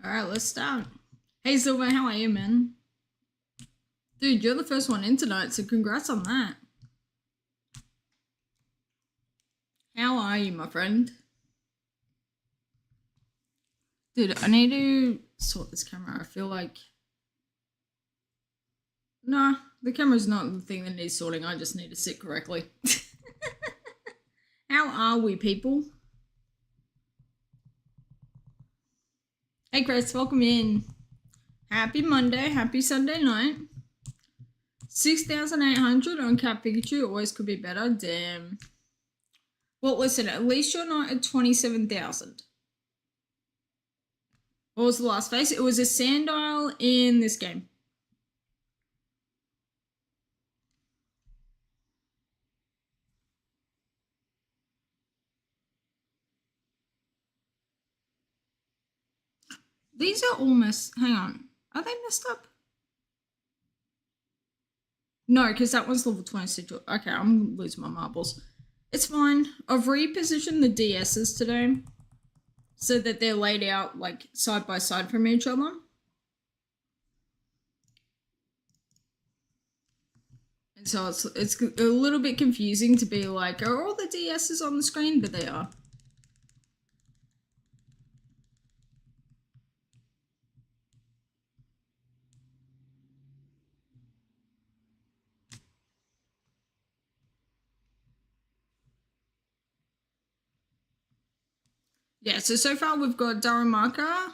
Alright, let's start. Hey Silver, how are you, man? Dude, you're the first one in tonight, so congrats on that. How are you, my friend? Dude, I need to sort this camera. I feel like... Nah, the camera's not the thing that needs sorting. I just need to sit correctly. How are we, people? Hey, Chris, welcome in. Happy Monday, happy Sunday night. 6,800 on Cat Pikachu. Always could be better. Damn. Well, listen, at least you're not at 27,000. What was the last face? It was a Sandile in this game. These are almost... Hang on. Are they messed up? No, because that one's level 26. Okay, I'm losing my marbles. It's fine. I've repositioned the DSs today so that they're laid out like side by side from each other. And so it's a little bit confusing to be like, are all the DSs on the screen? But they are. Yeah, so far we've got Darumaka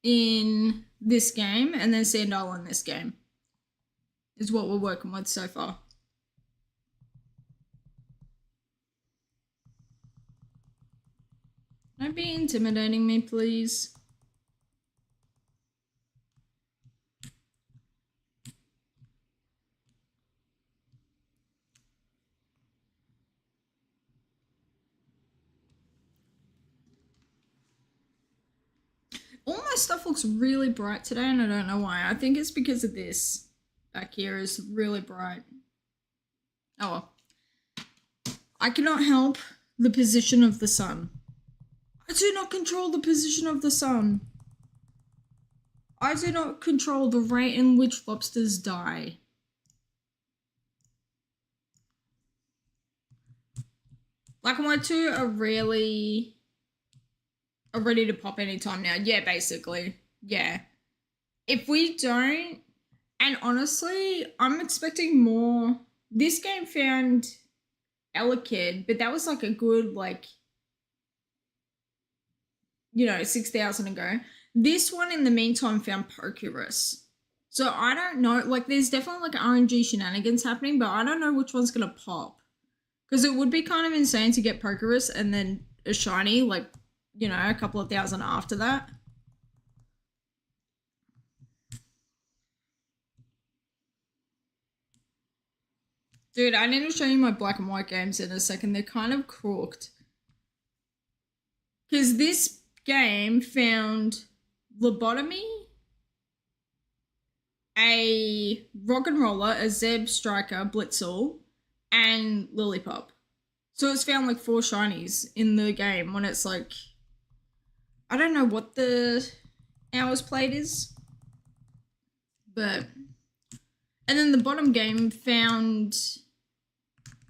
in this game and then Sandile in this game. Is what we're working with so far. Don't be intimidating me, please. All my stuff looks really bright today and I don't know why. I think it's because of this. Back here is really bright. Oh well. I cannot help the position of the sun. I do not control the position of the sun. I do not control the rate in which lobsters die. Black and white 2 are ready to pop anytime now. Yeah, basically. Yeah. If we don't... And honestly, I'm expecting more... This game found Elekid, but that was like a good, like... 6,000 ago. This one, in the meantime, found Pokerus. So I don't know. Like, there's definitely, like, RNG shenanigans happening, but I don't know which one's going to pop. Because it would be kind of insane to get Pokerus and then a shiny, like... a couple of thousand after that. Dude, I need to show you my black and white games in a second. They're kind of crooked. Because this game found Lobotomy, a Rock and Roller, a Zeb Striker, Blitzel, and Lillipup. So it's found like 4 shinies in the game when it's like... I don't know what the hours played is. But... And then the bottom game found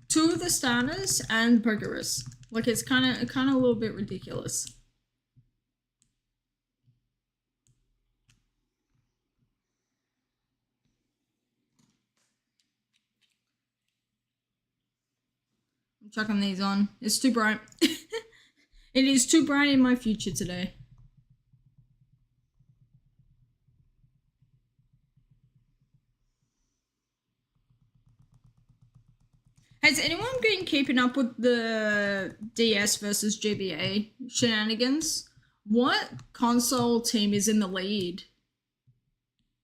2 of the starters and Pokerus. Like, it's kind of a little bit ridiculous. I'm chucking these on. It's too bright. It is too bright in my future today. Has anyone been keeping up with the DS versus GBA shenanigans? What console team is in the lead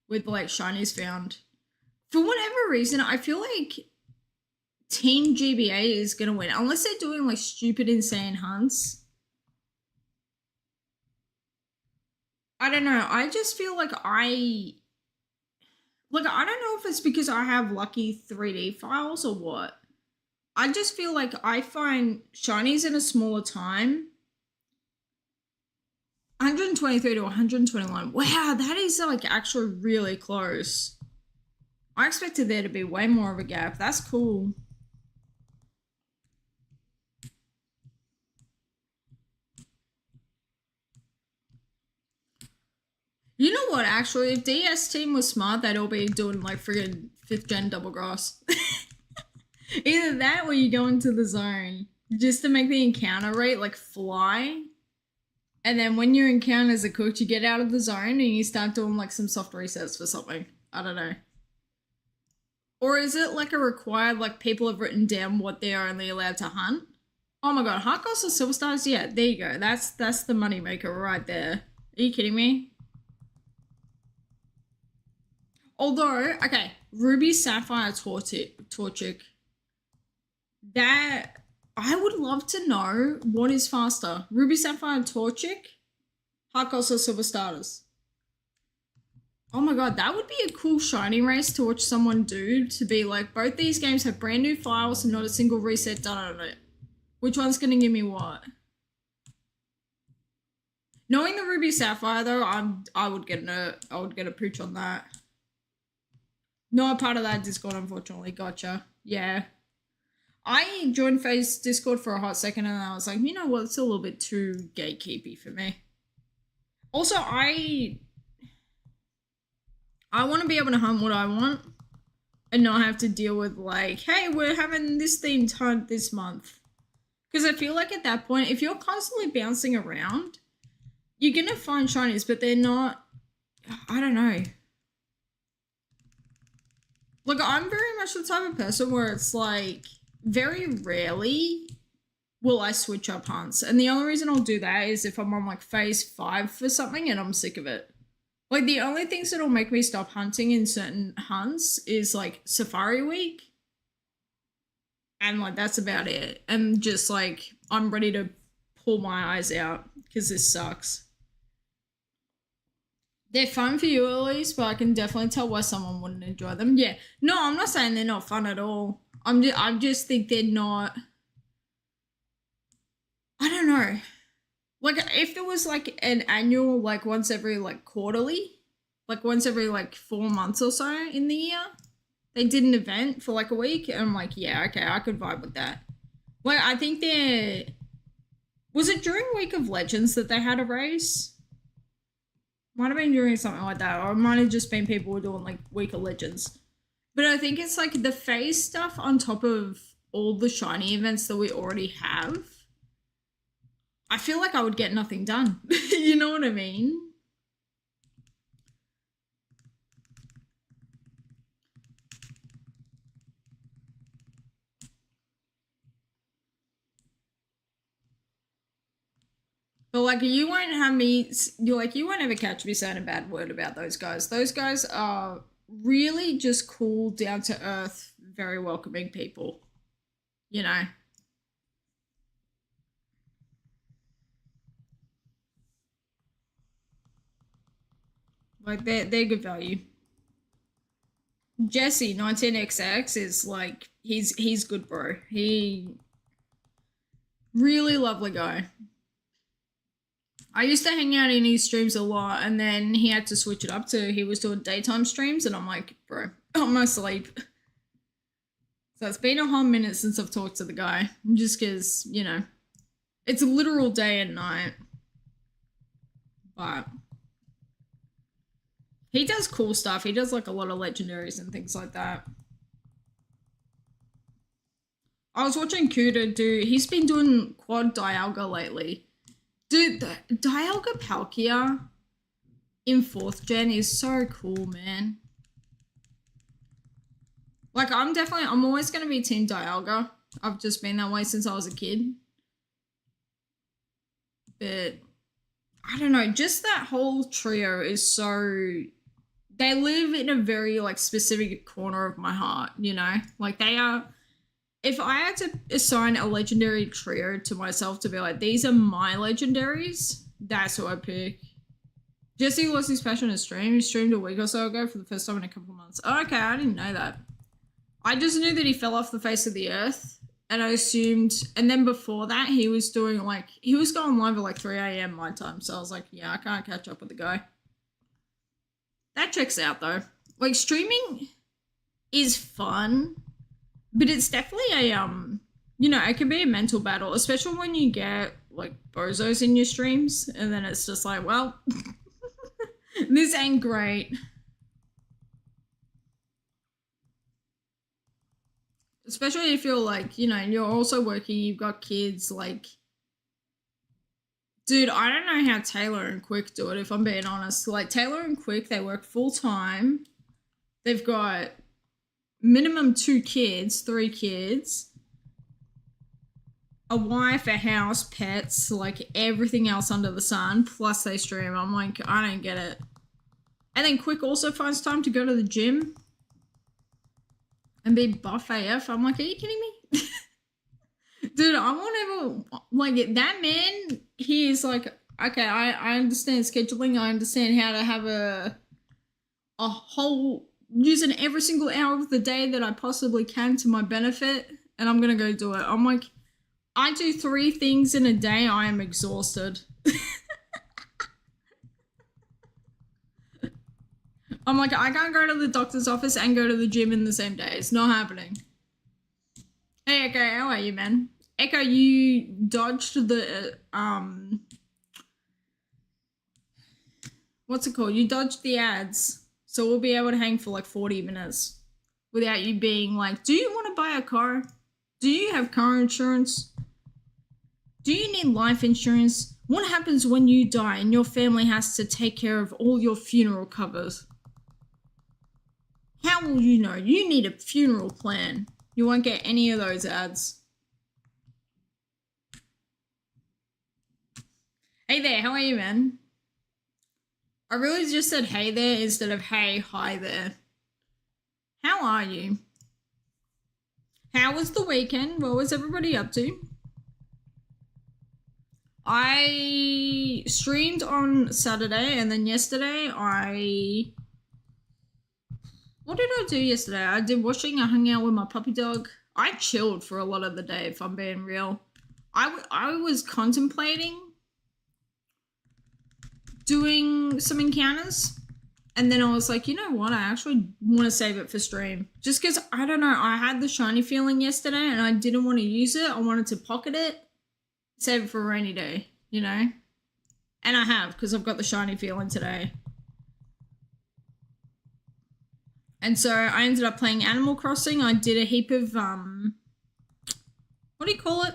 with, like, shinies found? For whatever reason, I feel like Team GBA is going to win. Unless they're doing, like, stupid, insane hunts. I don't know. I just feel like I don't know if it's because I have lucky 3D files or what. I just feel like I find shinies in a smaller time 123 to 121. Wow, that is like actually really close. I expected there to be way more of a gap. That's cool. You know what, actually, if DS team was smart, they'd all be doing like friggin' 5th gen double grass. Either that or you go into the zone just to make the encounter rate like fly. And then when your encounters are cooked, you get out of the zone and you start doing like some soft resets for something. I don't know. Or is it like a required, like people have written down what they're only allowed to hunt? Oh my god, Heart Goals or Silver Stars? Yeah, there you go. That's the moneymaker right there. Are you kidding me? Although, okay, Ruby Sapphire Torchic. That, I would love to know what is faster. Ruby Sapphire Torchic, Heart Goals or Silver Stars. Oh my god, that would be a cool shiny race to watch someone do, to be like, both these games have brand new files and not a single reset done on it. Which one's gonna give me what? Knowing the Ruby Sapphire though, I would get a pooch on that. Not a part of that Discord, unfortunately. Gotcha. Yeah. I joined Faye's Discord for a hot second and I was like, you know what, it's a little bit too gatekeepy for me. Also, I want to be able to hunt what I want and not have to deal with like, hey, we're having this themed hunt this month. Because I feel like at that point, if you're constantly bouncing around, you're going to find shinies, but they're not, I don't know. Like, I'm very much the type of person where it's like, very rarely will I switch up hunts. And the only reason I'll do that is if I'm on like phase 5 for something and I'm sick of it. Like, the only things that'll make me stop hunting in certain hunts is like Safari Week. And like, that's about it. And just like, I'm ready to pull my eyes out because this sucks. They're fun for you at least, but I can definitely tell why someone wouldn't enjoy them. Yeah. No, I'm not saying they're not fun at all. I just think they're not, I don't know. Like, if there was like an annual, like once every like quarterly, like once every like 4 months or so in the year, they did an event for like a week, and I'm like, yeah, okay, I could vibe with that. Like, I think was it during Week of Legends that they had a race? Might have been during something like that, or it might have just been people were doing like Week of Legends. But I think it's like the phase stuff on top of all the shiny events that we already have. I feel like I would get nothing done. You know what I mean? But like, you won't have me, you won't ever catch me saying a bad word about those guys. Those guys are really just cool, down to earth, very welcoming people, you know. Like, they're good value. Jesse 19XX is like, he's good, bro. He really lovely guy. I used to hang out in his streams a lot, and then he had to switch it up to he was doing daytime streams, and I'm like, bro, I'm asleep. So it's been a whole minute since I've talked to the guy, just because, you know, it's a literal day and night. But he does cool stuff. He does like a lot of legendaries and things like that. I was watching Kuda do, he's been doing quad Dialga lately. Dude, the Dialga Palkia in 4th gen is so cool, man. Like, I'm always going to be Team Dialga. I've just been that way since I was a kid. But, I don't know, just that whole trio is so, they live in a very, like, specific corner of my heart, you know? Like, they are, if I had to assign a legendary trio to myself to be like, these are my legendaries, that's who I pick. Jesse lost his passion to stream. He streamed a week or so ago for the first time in a couple of months. Oh, okay, I didn't know that. I just knew that he fell off the face of the earth and I assumed, and then before that, he was doing like, he was going live at like 3 a.m. my time. So I was like, yeah, I can't catch up with the guy. That checks out though. Like, streaming is fun, but it's definitely a, you know, it can be a mental battle, especially when you get like bozos in your streams, and then it's just like, well, this ain't great. Especially if you're like, you know, you're also working, you've got kids, like, dude, I don't know how Taylor and Quick do it, if I'm being honest. Like, Taylor and Quick, they work full time. They've got minimum 2 kids, 3 kids, a wife, a house, pets, like everything else under the sun, plus they stream. I'm like, I don't get it. And then Quick also finds time to go to the gym and be buff AF. I'm like, are you kidding me? Dude, I won't ever, like, that man, he is like, okay, I understand scheduling, I understand how to have a whole, using every single hour of the day that I possibly can to my benefit, and I'm gonna go do it. I'm like, I do 3 things in a day, I am exhausted. I'm like, I can't go to the doctor's office and go to the gym in the same day. It's not happening. Hey, Echo, how are you, man? Echo, you dodged the, what's it called? You dodged the ads. So we'll be able to hang for like 40 minutes without you being like, do you want to buy a car? Do you have car insurance? Do you need life insurance? What happens when you die and your family has to take care of all your funeral covers? How will you know? You need a funeral plan. You won't get any of those ads. Hey there, how are you, man? I really just said hey there instead of hey, hi there. How are you? How was the weekend? What was everybody up to? I streamed on Saturday, and then yesterday what did I do yesterday? I did washing, I hung out with my puppy dog. I chilled for a lot of the day, if I'm being real. I was contemplating doing some encounters, and then I was like, you know what? I actually want to save it for stream. Just because, I don't know, I had the shiny feeling yesterday, and I didn't want to use it. I wanted to pocket it, save it for a rainy day, you know? And I have, because I've got the shiny feeling today. And so I ended up playing Animal Crossing. I did a heap of, what do you call it?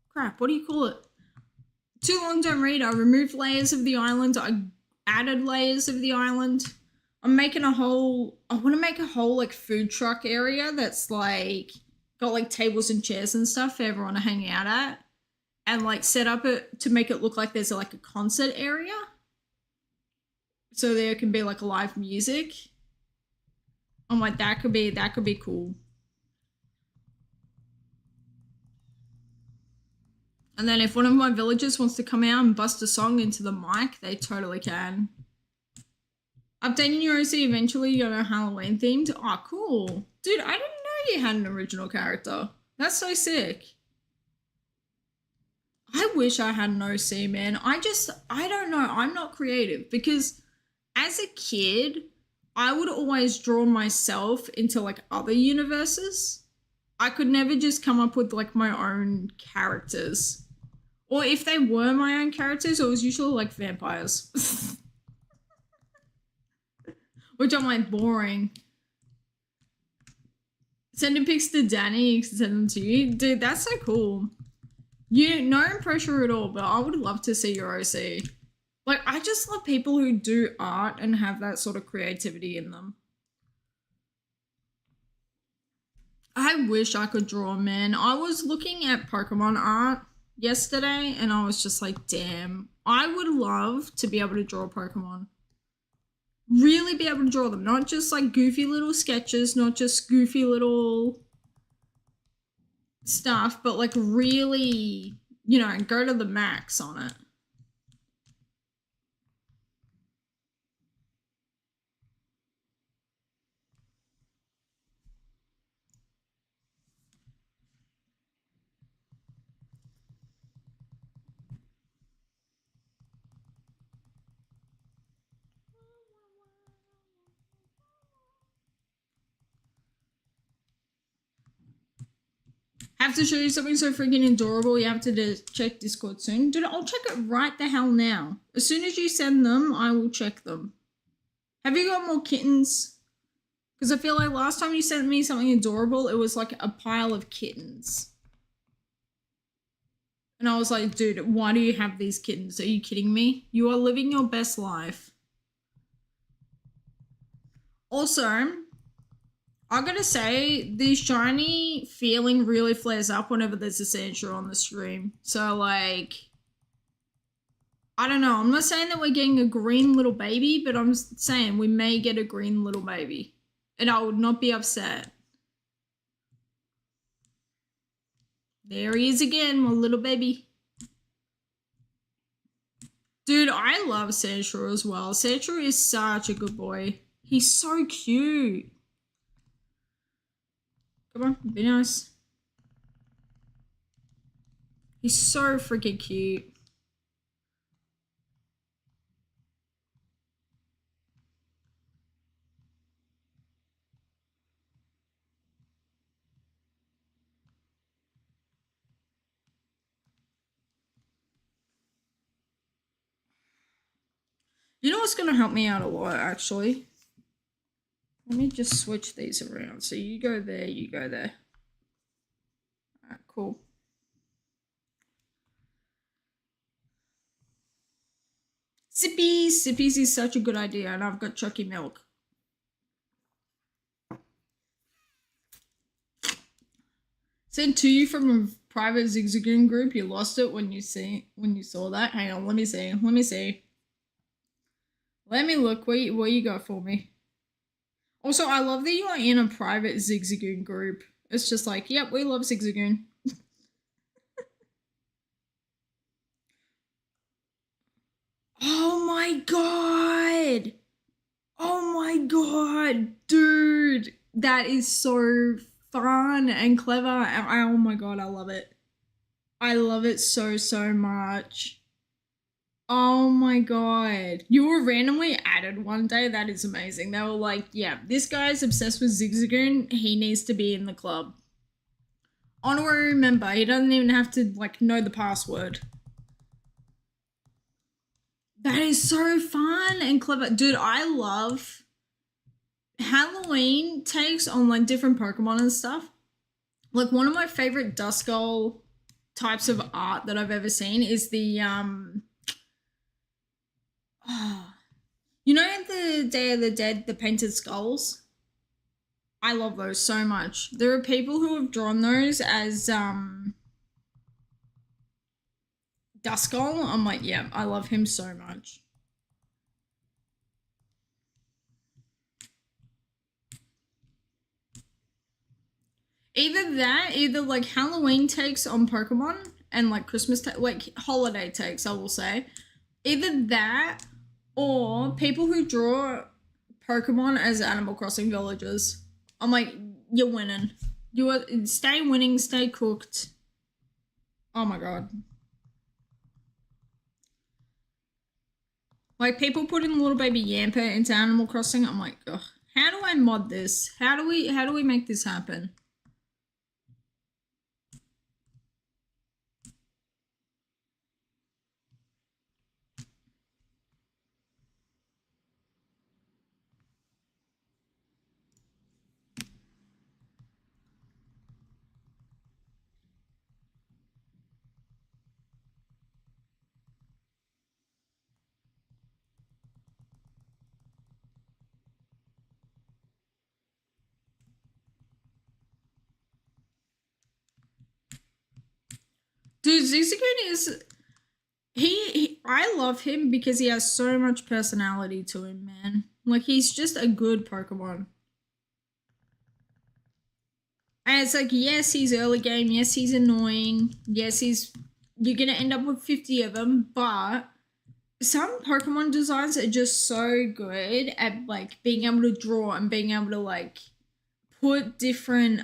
Crap, what do you call it? Too long, don't read. I removed layers of the island. I added layers of the island. I'm making a whole, I want to make a whole, like, food truck area that's, like, got, like, tables and chairs and stuff for everyone to hang out at. And, like, set up it to make it look like there's, like, a concert area. So there can be, like, live music. I'm like, that could be cool. And then if one of my villagers wants to come out and bust a song into the mic, they totally can. Updating your OC eventually, you're gonna Halloween themed. Oh, cool. Dude, I didn't know you had an original character. That's so sick. I wish I had an OC, man. I don't know. I'm not creative because as a kid, I would always draw myself into like other universes. I could never just come up with like my own characters. Or if they were my own characters, it was usually like vampires. Which I'm like, boring. Sending pics to Danny, you can send them to you. Dude, that's so cool. No pressure at all, but I would love to see your OC. Like, I just love people who do art and have that sort of creativity in them. I wish I could draw, man. I was looking at Pokemon art yesterday and I was just like, damn, I would love to be able to draw Pokemon. Really be able to draw them. Not just like goofy little sketches, not just goofy little stuff, but like really, you know, go to the max on it. Have to show you something so freaking adorable. You have to check Discord soon. Dude, I'll check it right the hell now. As soon as you send them, I will check them. Have you got more kittens? Because I feel like last time you sent me something adorable, it was like a pile of kittens. And I was like, dude, why do you have these kittens? Are you kidding me? You are living your best life. Also, I gotta say, the shiny feeling really flares up whenever there's a Sandshrew on the stream. So, like, I don't know. I'm not saying that we're getting a green little baby, but I'm saying we may get a green little baby. And I would not be upset. There he is again, my little baby. Dude, I love Sandshrew as well. Sandshrew is such a good boy. He's so cute. Come on, be nice. He's so freaking cute. You know what's going to help me out a lot, actually? Let me just switch these around. So you go there, you go there. Alright, cool. Sippies! Sippies is such a good idea, and I've got Chucky Milk. Sent to you from a private Zigzagoon group. You lost it when you saw that. Hang on, let me see. Let me look. What you got for me? Also, I love that you are in a private Zigzagoon group. It's just like, yep, we love Zigzagoon. Oh my god! Oh my god, dude! That is so fun and clever. Oh my god, I love it. I love it so much. Oh my god. You were randomly added one day. That is amazing. They were like, yeah, this guy's obsessed with Zigzagoon. He needs to be in the club. Honorary member. He doesn't even have to, like, know the password. That is so fun and clever. Dude, I love Halloween takes on, like, different Pokemon and stuff. Like, one of my favorite Duskull types of art that I've ever seen is the, you know the Day of the Dead, the painted skulls? I love those so much. There are people who have drawn those as Duskull. I'm like, yeah, I love him so much. Either like Halloween takes on Pokemon and like Christmas, like holiday takes, I will say. Either that or people who draw Pokemon as Animal Crossing villagers. I'm like, you're winning. You are stay winning, stay cooked. Oh my god. Like people putting little baby Yamper into Animal Crossing, I'm like, ugh, how do I mod this? How do we make this happen? Dude, Zigzagoon is I love him because he has so much personality to him, man. Like he's just a good Pokemon. And it's like, yes, he's early game, yes, he's annoying, yes, you're gonna end up with 50 of them, but some Pokemon designs are just so good at like being able to draw and being able to like put different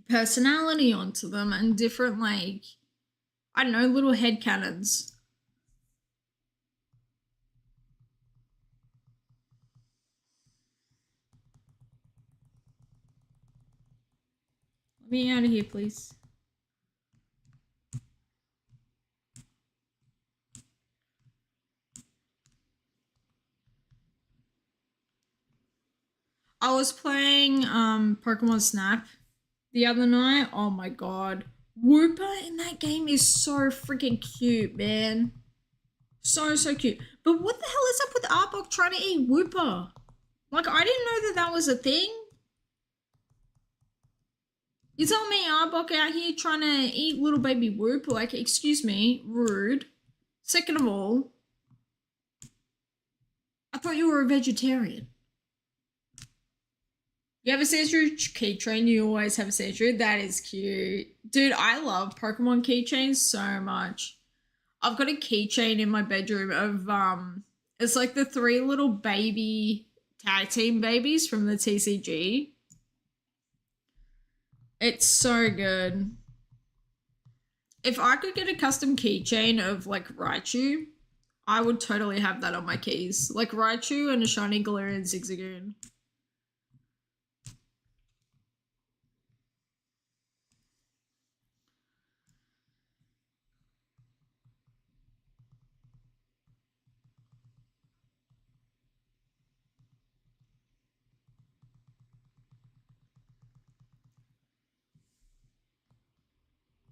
personality onto them and different like, I don't know, little head cannons. Let me out of here, please. I was playing Pokemon Snap the other night. Oh my god. Wooper in that game is so freaking cute, man. So cute. But what the hell is up with Arbok trying to eat Wooper? Like, I didn't know that that was a thing. You tell me Arbok out here trying to eat little baby Wooper? Like, excuse me, rude. Second of all, I thought you were a vegetarian. You have a Sandshrew keychain, you always have a Sandshrew. That is cute. Dude, I love Pokemon keychains so much. I've got a keychain in my bedroom of, it's like the 3 little baby tag team babies from the TCG. It's so good. If I could get a custom keychain of like Raichu, I would totally have that on my keys. Like Raichu and a shiny Galarian Zigzagoon.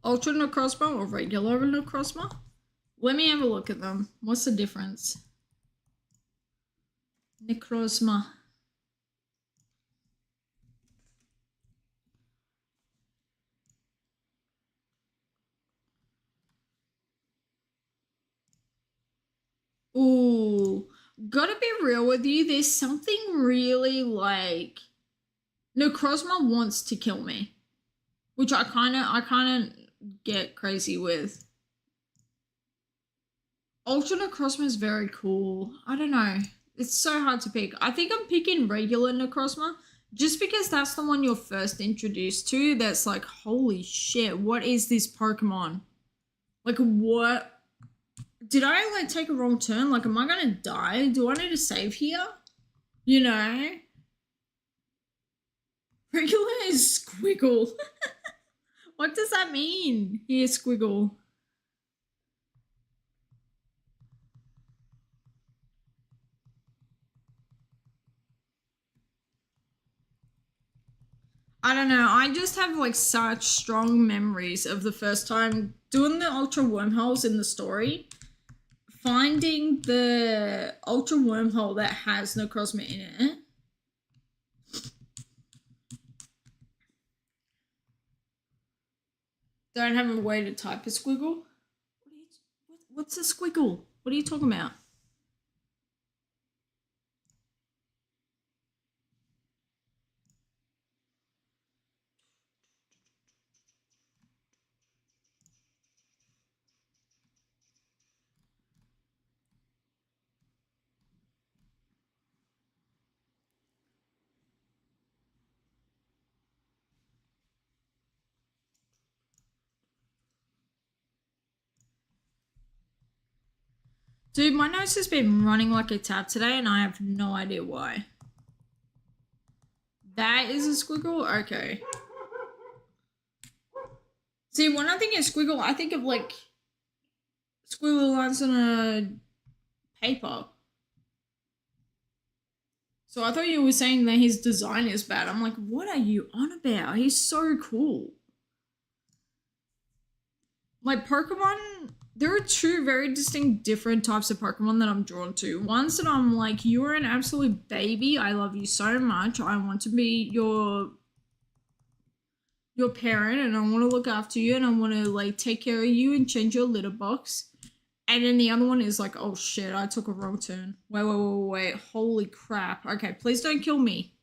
Ultra Necrozma or regular Necrozma? Let me have a look at them. What's the difference? Necrozma. Ooh, gotta be real with you, there's something really like Necrozma wants to kill me, which I kind of get crazy with. Ultra Necrozma is very cool. I don't know. It's so hard to pick. I think I'm picking regular Necrozma just because that's the one you're first introduced to. That's like, holy shit, what is this Pokemon? Like, what? Did I like take a wrong turn? Like, am I gonna die? Do I need to save here? You know? Regular is Squiggle. What does that mean? Here, Squiggle. I don't know. I just have like such strong memories of the first time doing the Ultra Wormholes in the story. Finding the Ultra Wormhole that has Necrozma in it. Don't have a way to type a squiggle? What's a squiggle? What are you talking about? Dude, my nose has been running like a tap today and I have no idea why. That is a squiggle? Okay. See, when I think of squiggle, I think of like squiggle lines on a paper. So I thought you were saying that his design is bad. I'm like, what are you on about? He's so cool. Like Pokemon, there are 2 very distinct different types of Pokemon that I'm drawn to. Ones that I'm like, you're an absolute baby. I love you so much. I want to be your parent and I want to look after you and I want to like take care of you and change your litter box. And then the other one is like, oh shit, I took a wrong turn. Wait. Holy crap. Okay, please don't kill me.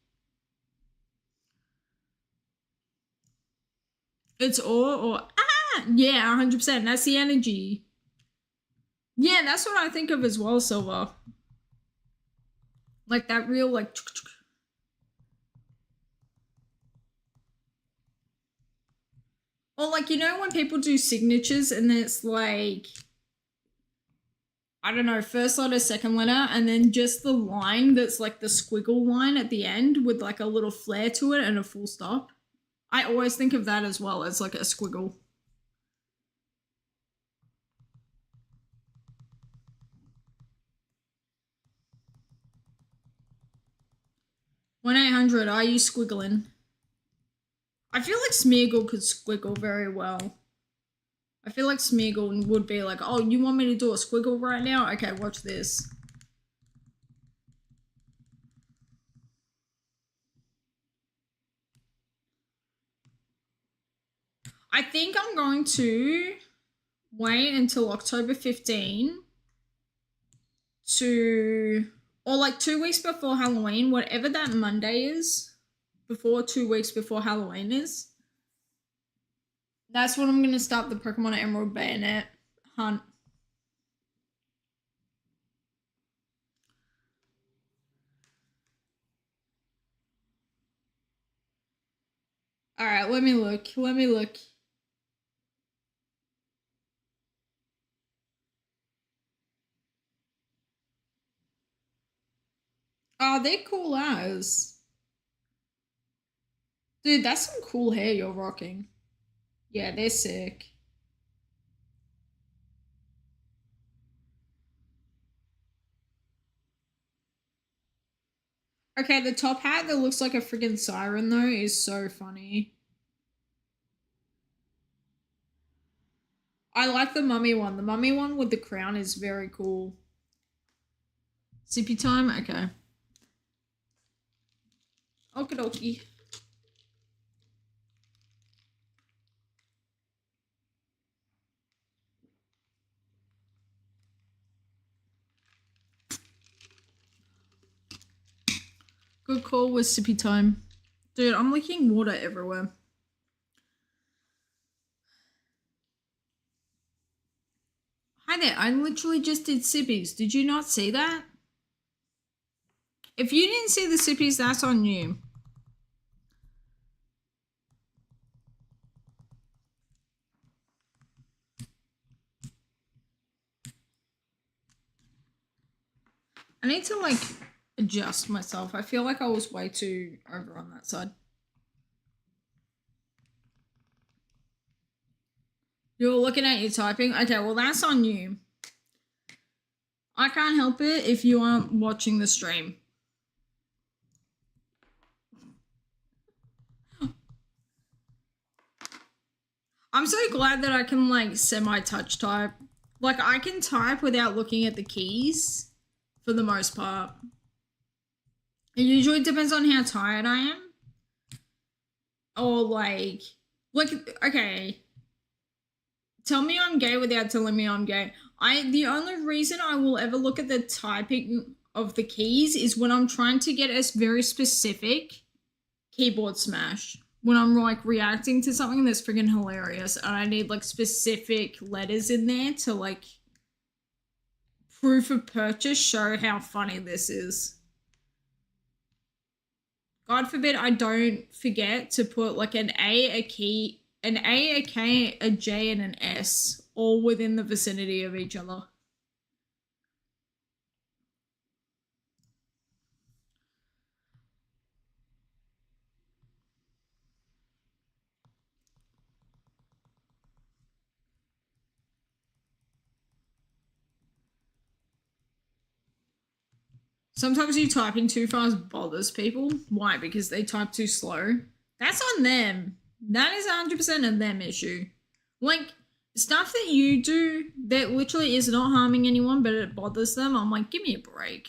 It's or yeah, 100%. That's the energy. Yeah, that's what I think of as well, Silver. Like that real like. Or like, you know when people do signatures and it's like, I don't know, first letter, second letter, and then just the line that's like the squiggle line at the end with like a little flare to it and a full stop. I always think of that as well as like a squiggle. One 800. Are you squiggling? I feel like Smeargle could squiggle very well. I feel like Smeargle would be like, oh, you want me to do a squiggle right now? Okay, watch this. I think I'm going to wait until October 15 to, or like 2 weeks before Halloween, whatever that Monday is, before 2 weeks before Halloween is. That's when I'm going to start the Pokemon Emerald Bayonet hunt. Alright, let me look. Oh, they're cool as. Dude, that's some cool hair you're rocking. Yeah, they're sick. Okay, the top hat that looks like a freaking siren, though, is so funny. I like the mummy one. The mummy one with the crown is very cool. Sippy time? Okay. Okie dokie. Good call with sippy time. Dude, I'm leaking water everywhere. Hi there, I literally just did sippies. Did you not see that? If you didn't see the sippies, that's on you. I need to like adjust myself. I feel like I was way too over on that side. You're looking at your typing? Okay, well that's on you. I can't help it if you aren't watching the stream. I'm so glad that I can like semi-touch type. Like I can type without looking at the keys for the most part. It usually depends on how tired I am. Or like, okay. Tell me I'm gay without telling me I'm gay. The only reason I will ever look at the typing of the keys is when I'm trying to get a very specific keyboard smash. When I'm like reacting to something that's freaking hilarious and I need like specific letters in there to like proof of purchase show how funny this is. God forbid I don't forget to put like an A, a key, an A, a K, a J, and an S all within the vicinity of each other. Sometimes you typing too fast bothers people. Why? Because they type too slow. That's on them. That is 100% a them issue. Like, stuff that you do that literally is not harming anyone, but it bothers them, I'm like, give me a break.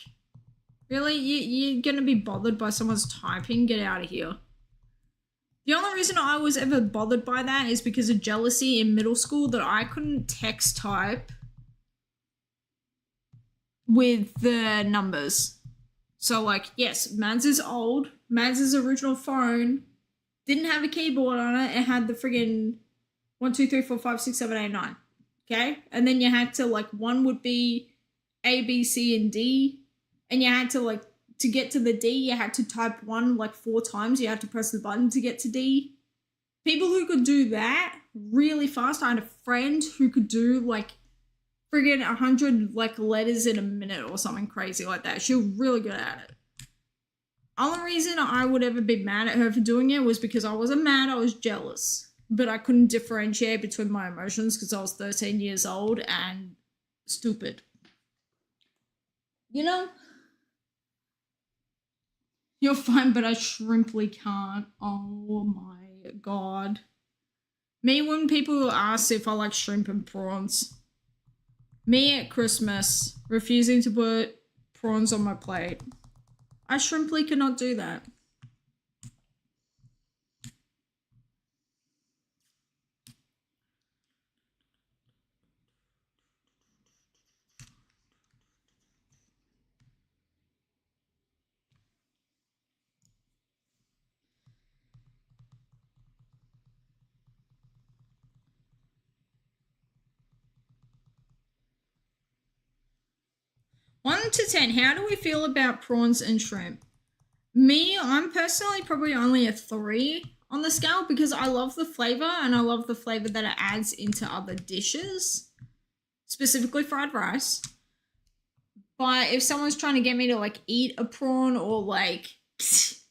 Really? You're gonna be bothered by someone's typing? Get out of here. The only reason I was ever bothered by that is because of jealousy in middle school that I couldn't text type with the numbers. So, like, yes, Mads is old. Mads' original phone didn't have a keyboard on it. It had the friggin' 1, 2, 3, 4, 5, 6, 7, 8, 9. Okay? And then you had to, like, one would be A, B, C, and D. And you had to, like, to get to the D, you had to type 1, like, 4 times. You had to press the button to get to D. People who could do that really fast. I had a friend who could do, like, friggin' 100 like letters in a minute or something crazy like that. She was really good at it. Only reason I would ever be mad at her for doing it was because I wasn't mad, I was jealous. But I couldn't differentiate between my emotions because I was 13 years old and stupid. You know? You're fine, but I shrimply can't. Oh my god. Me when people ask if I like shrimp and prawns. Me at Christmas, refusing to put prawns on my plate. I shrimply cannot do that. One to 10, how do we feel about prawns and shrimp? Me, I'm personally probably only a 3 on the scale because I love the flavor and I love the flavor that it adds into other dishes, specifically fried rice. But if someone's trying to get me to like eat a prawn or like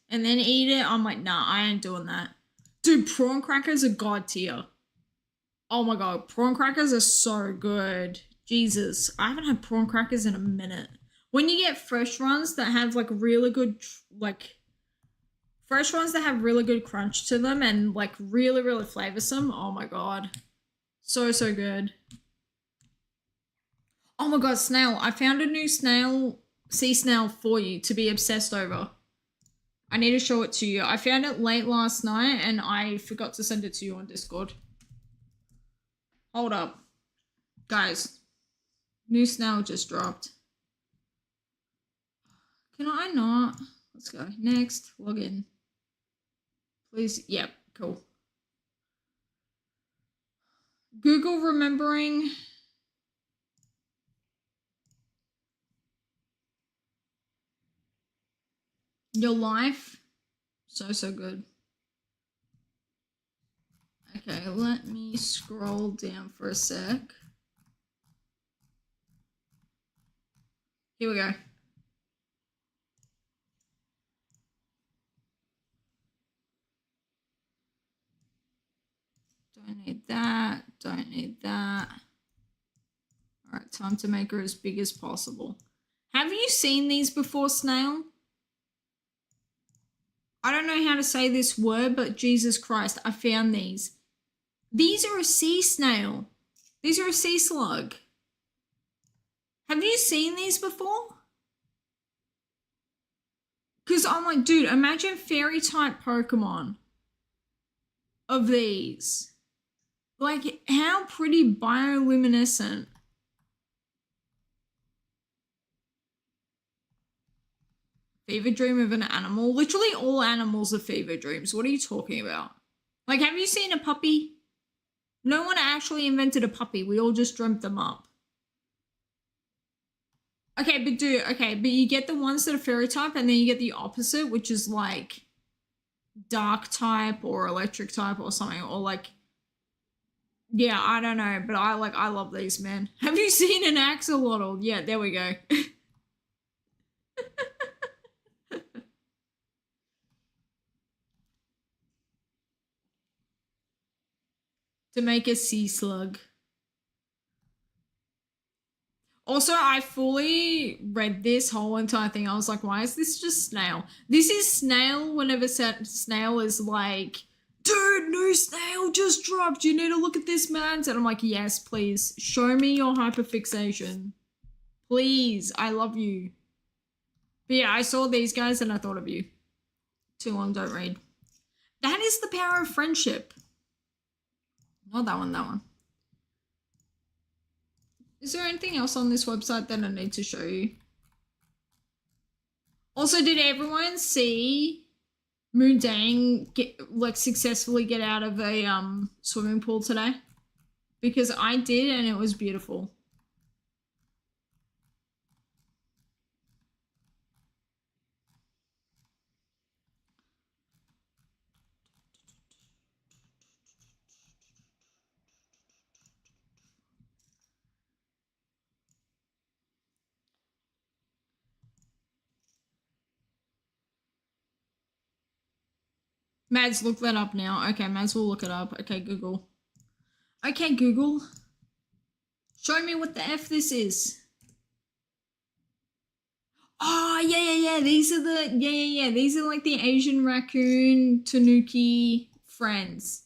and then eat it, I'm like, nah, I ain't doing that. Dude, prawn crackers are god tier. Oh my god, prawn crackers are so good. Jesus, I haven't had prawn crackers in a minute. When you get fresh ones that have like really good, like fresh ones that have really good crunch to them and like really, really flavorsome, oh my god. So, so good. Oh my god, snail. I found a new snail, sea snail for you to be obsessed over. I need to show it to you. I found it late last night and I forgot to send it to you on Discord. Hold up. Guys, new snail just dropped. Can I not? Let's go. Next, log in. Please, yep, cool. Google remembering. Your life. So, so good. Okay, let me scroll down for a sec. Here we go. Don't need that. Don't need that. All right, time to make her as big as possible. Have you seen these before, snail? I don't know how to say this word, but Jesus Christ, I found these. These are a sea snail. These are a sea slug. Have you seen these before? Because I'm like, dude, imagine fairy type Pokemon of these. Like, how pretty bioluminescent. Fever dream of an animal? Literally all animals are fever dreams. What are you talking about? Like, have you seen a puppy? No one actually invented a puppy. We all just dreamt them up. Okay, but you get the ones that are fairy type and then you get the opposite, which is like dark type or electric type or something, or like, yeah, I don't know, but I love these, man. Have you seen an axolotl? Yeah, there we go. To make a sea slug. Also, I fully read this whole entire thing. I was like, why is this just snail? This is snail whenever snail is like, dude, new snail just dropped. You need to look at this, man. And I'm like, yes, please. Show me your hyperfixation. Please. I love you. But yeah, I saw these guys and I thought of you. Too long, don't read. That is the power of friendship. Not that one, that one. Is there anything else on this website that I need to show you? Also, did everyone see Moondang successfully get out of a swimming pool today? Because I did and it was beautiful. Mads, look that up now. Okay, Mads will look it up. Okay, Google. Okay, Google. Show me what the F this is. Oh, yeah. These are the, yeah. These are like the Asian raccoon tanuki friends.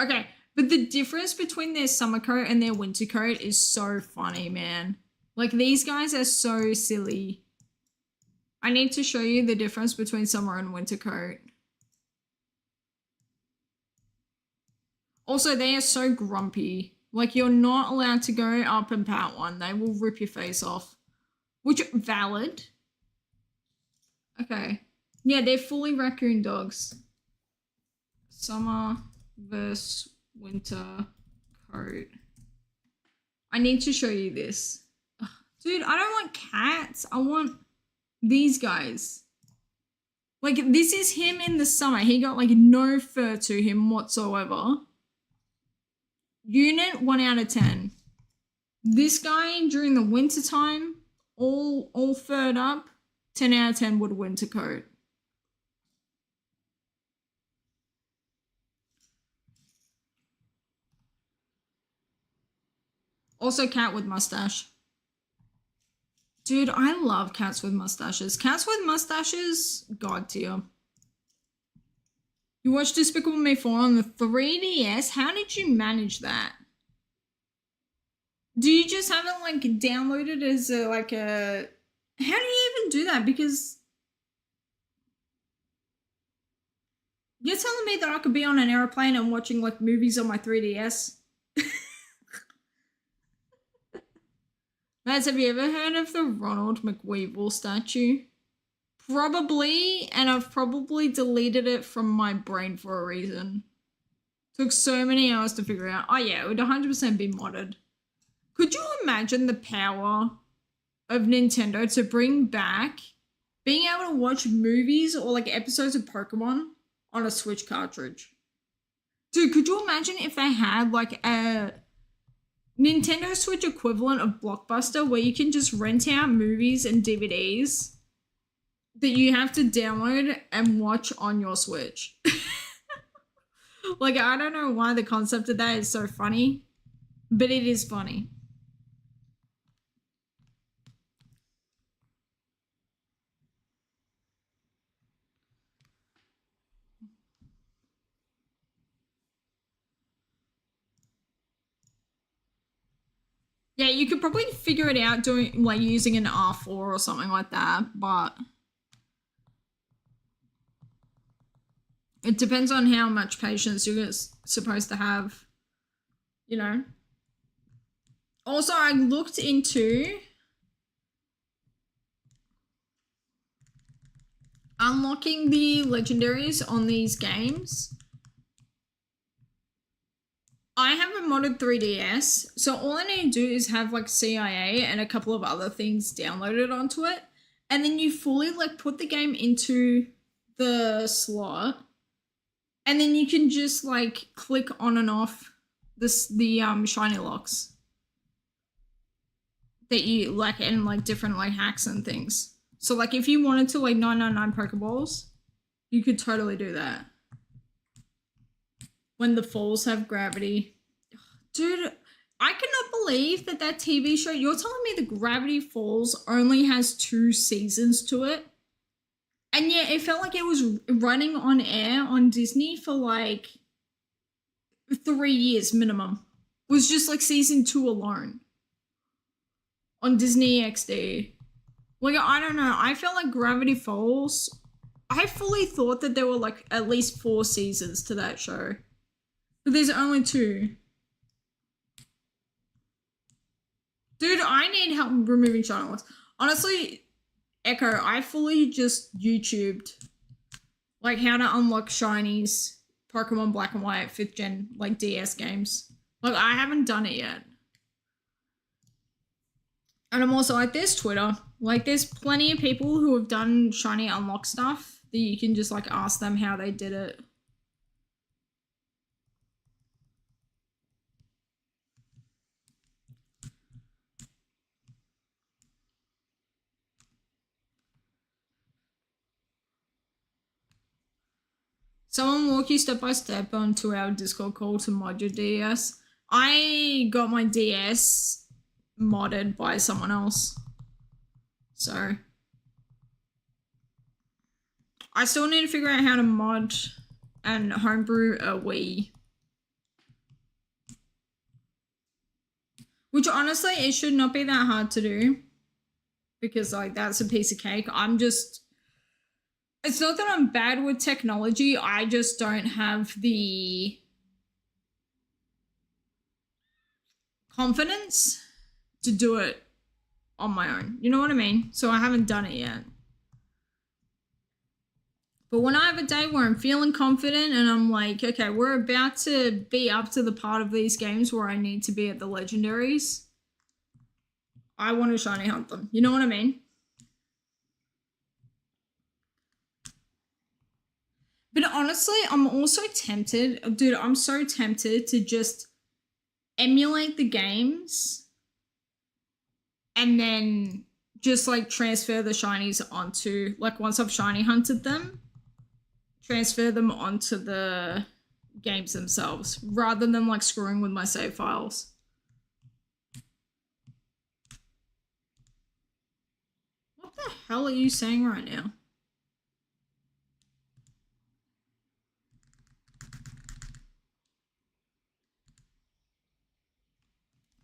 Okay, but the difference between their summer coat and their winter coat is so funny, man. Like, these guys are so silly. I need to show you the difference between summer and winter coat. Also, they are so grumpy. Like, you're not allowed to go up and pat one. They will rip your face off. Which, valid. Okay. Yeah, they're fully raccoon dogs. Summer versus winter coat. I need to show you this. Ugh, dude, I don't want cats. I want these guys. Like, this is him in the summer. He got, like, no fur to him whatsoever. Unit 1 out of 10. This guy during the winter time, all furred up, 10 out of 10 would winter coat. Also, cat with mustache. Dude, I love cats with mustaches. Cats with mustaches, god tier. You watched Despicable Me 4 on the 3DS? How did you manage that? Do you just have it, like, downloaded as a, like a... How do you even do that? Because... You're telling me that I could be on an airplane and watching, like, movies on my 3DS? Mads, have you ever heard of the Ronald McWeevil statue? Probably, and I've probably deleted it from my brain for a reason. Took so many hours to figure out. Oh yeah, it would 100% be modded. Could you imagine the power of Nintendo to bring back being able to watch movies or like episodes of Pokemon on a Switch cartridge? Dude, could you imagine if they had like a Nintendo Switch equivalent of Blockbuster where you can just rent out movies and DVDs that you have to download and watch on your Switch? Like, I don't know why the concept of that is so funny, but it is funny. Yeah, you could probably figure it out doing like using an R4 or something like that, but it depends on how much patience you're supposed to have, you know. Also, I looked into unlocking the legendaries on these games. I have a modded 3DS, so all I need to do is have like CIA and a couple of other things downloaded onto it, and then you fully like put the game into the slot, and then you can just like click on and off the shiny locks that you like, and like different like hacks and things. So like if you wanted to like 999 Pokeballs, you could totally do that. When the falls have gravity. Dude, I cannot believe that TV show, you're telling me the Gravity Falls only has 2 seasons to it? And yet it felt like it was running on air on Disney for like 3 years minimum. It was just like season 2 alone on Disney XD. Like, I don't know. I felt like Gravity Falls, I fully thought that there were like at least 4 seasons to that show. But there's only 2. Dude, I need help removing shiny locks. Honestly, Echo, I fully just YouTubed like how to unlock shinies, Pokemon Black and White, 5th gen, like DS games. Like, I haven't done it yet. And I'm also like, there's Twitter. Like, there's plenty of people who have done shiny unlock stuff that you can just like ask them how they did it. Someone walk you step by step onto our Discord call to mod your DS. I got my DS modded by someone else. So I still need to figure out how to mod and homebrew a Wii. Which honestly, it should not be that hard to do. Because like that's a piece of cake. It's not that I'm bad with technology, I just don't have the confidence to do it on my own. You know what I mean? So I haven't done it yet. But when I have a day where I'm feeling confident and I'm like, okay, we're about to be up to the part of these games where I need to be at the legendaries, I want to shiny hunt them. You know what I mean? But honestly, I'm also tempted, dude, I'm so tempted to just emulate the games and then just like transfer the shinies onto, like once I've shiny hunted them, transfer them onto the games themselves rather than like screwing with my save files. What the hell are you saying right now?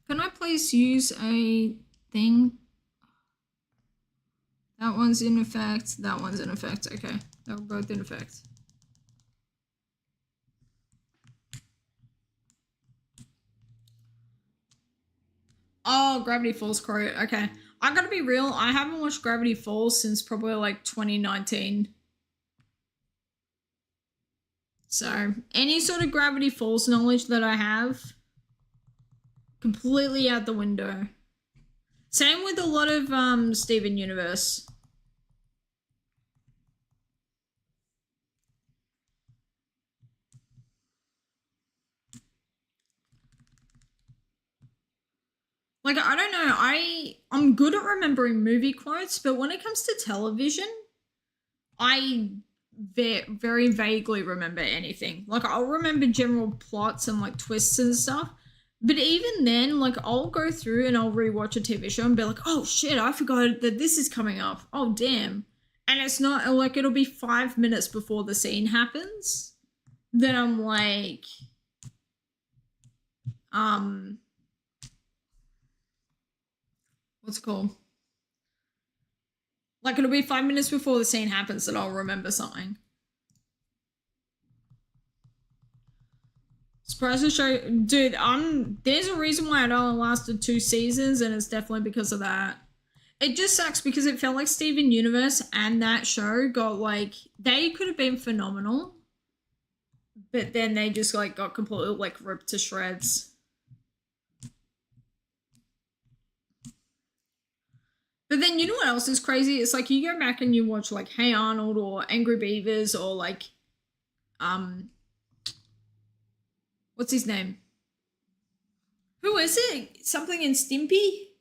Can I please use a thing? That one's in effect. That one's in effect. Okay. They're both in effect. Oh, Gravity Falls Crow. Okay. I gotta be real. I haven't watched Gravity Falls since probably like 2019. So, any sort of Gravity Falls knowledge that I have, completely out the window. Same with a lot of Steven Universe. Like, I don't know, I'm good at remembering movie quotes, but when it comes to television, I very vaguely remember anything. Like, I'll remember general plots and, like, twists and stuff, but even then, like, I'll go through and I'll rewatch a TV show and be like, oh, shit, I forgot that this is coming up. Oh, damn. And it's not, like, it'll be 5 minutes before the scene happens. Then I'm like, what's it called? Like, it'll be 5 minutes before the scene happens that I'll remember something. Surprise the show. Dude, there's a reason why it only lasted 2 seasons, and it's definitely because of that. It just sucks because it felt like Steven Universe and that show got, like, they could have been phenomenal, but then they just, like, got completely, like, ripped to shreds. But then you know what else is crazy? It's like you go back and you watch like Hey Arnold or Angry Beavers or like what's his name? Who is it? Something in Stimpy?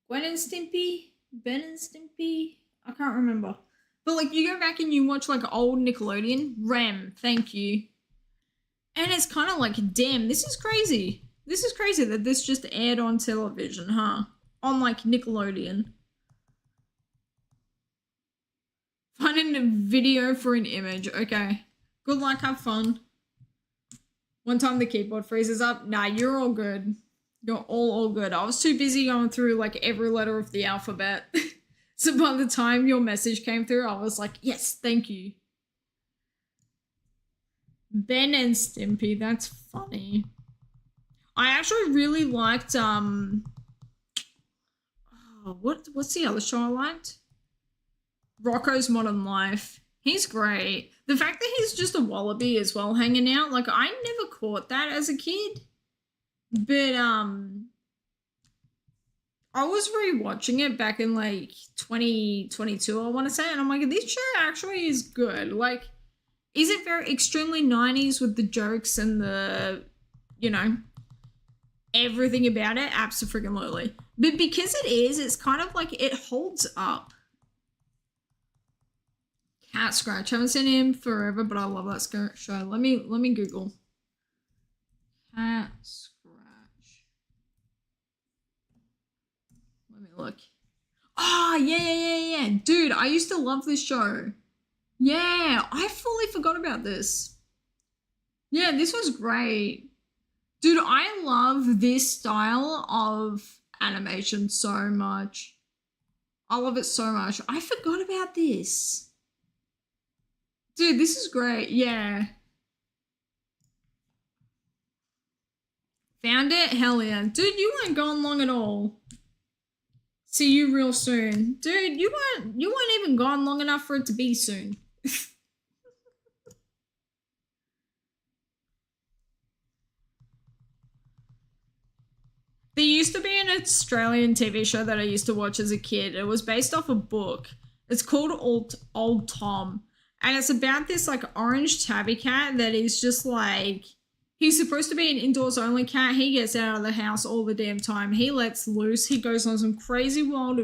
Gwen and Stimpy? Ben and Stimpy? I can't remember. But like you go back and you watch like old Nickelodeon. Rem, thank you. And it's kind of like, damn, this is crazy. This is crazy that this just aired on television, huh? On like Nickelodeon. Finding a video for an image. Okay. Good luck, have fun. One time the keyboard freezes up. Nah, you're all good. You're all good. I was too busy going through like every letter of the alphabet. So by the time your message came through, I was like, yes, thank you. Ben and Stimpy, that's funny. I actually really liked what's the other show I liked? Rocco's Modern Life. He's great. The fact that he's just a wallaby as well hanging out, like I never caught that as a kid. But I was rewatching it back in like 2022, I want to say, and I'm like, this show actually is good. Like, is it very extremely 90s with the jokes and the, you know, everything about it? Abso-freaking-lutely. But because it is, it's kind of like it holds up. Cat Scratch. Haven't seen him forever, but I love that show. Let me Google. Cat Scratch. Let me look. Oh, yeah. Dude, I used to love this show. Yeah, I fully forgot about this. Yeah, this was great. Dude, I love this style of animation so much. I love it so much. I forgot about this. Dude, this is great. Yeah. Found it? Hell yeah. Dude, you weren't gone long at all. See you real soon. Dude, you weren't even gone long enough for it to be soon. There used to be an Australian TV show that I used to watch as a kid. It was based off a book. It's called Old Tom. And it's about this like orange tabby cat that is just like, he's supposed to be an indoors only cat. He gets out of the house all the damn time. He lets loose. He goes on some crazy wild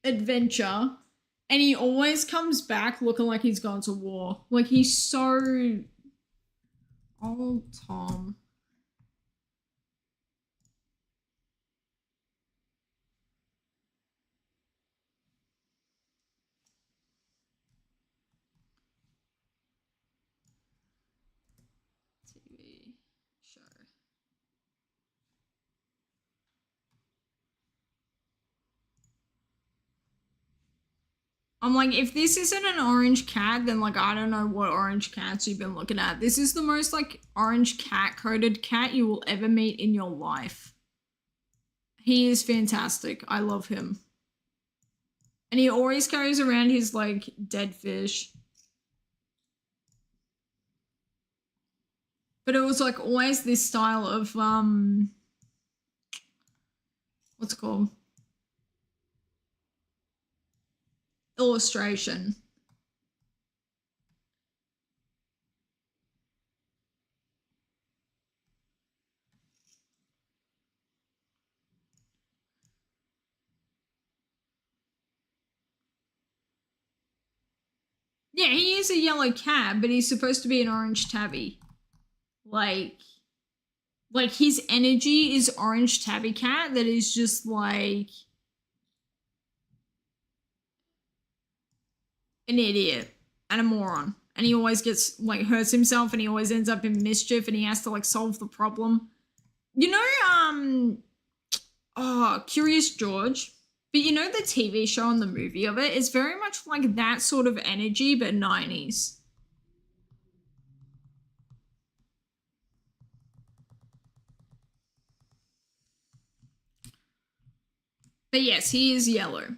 adventure. And he always comes back looking like he's gone to war. Like he's so... Old Tom. Show. I'm like, if this isn't an orange cat, then like I don't know what orange cats you've been looking at. This is the most like orange cat coded cat you will ever meet in your life. He is fantastic. I love him. And he always carries around his like dead fish. But it was like always this style of what's it called? Illustration. Yeah, he is a yellow cat, but he's supposed to be an orange tabby. Like his energy is orange tabby cat that is just like an idiot and a moron. And he always gets like hurts himself and he always ends up in mischief and he has to like solve the problem. You know, Curious George? But you know the TV show and the movie of it is very much like that sort of energy, but 90s. But yes, he is yellow.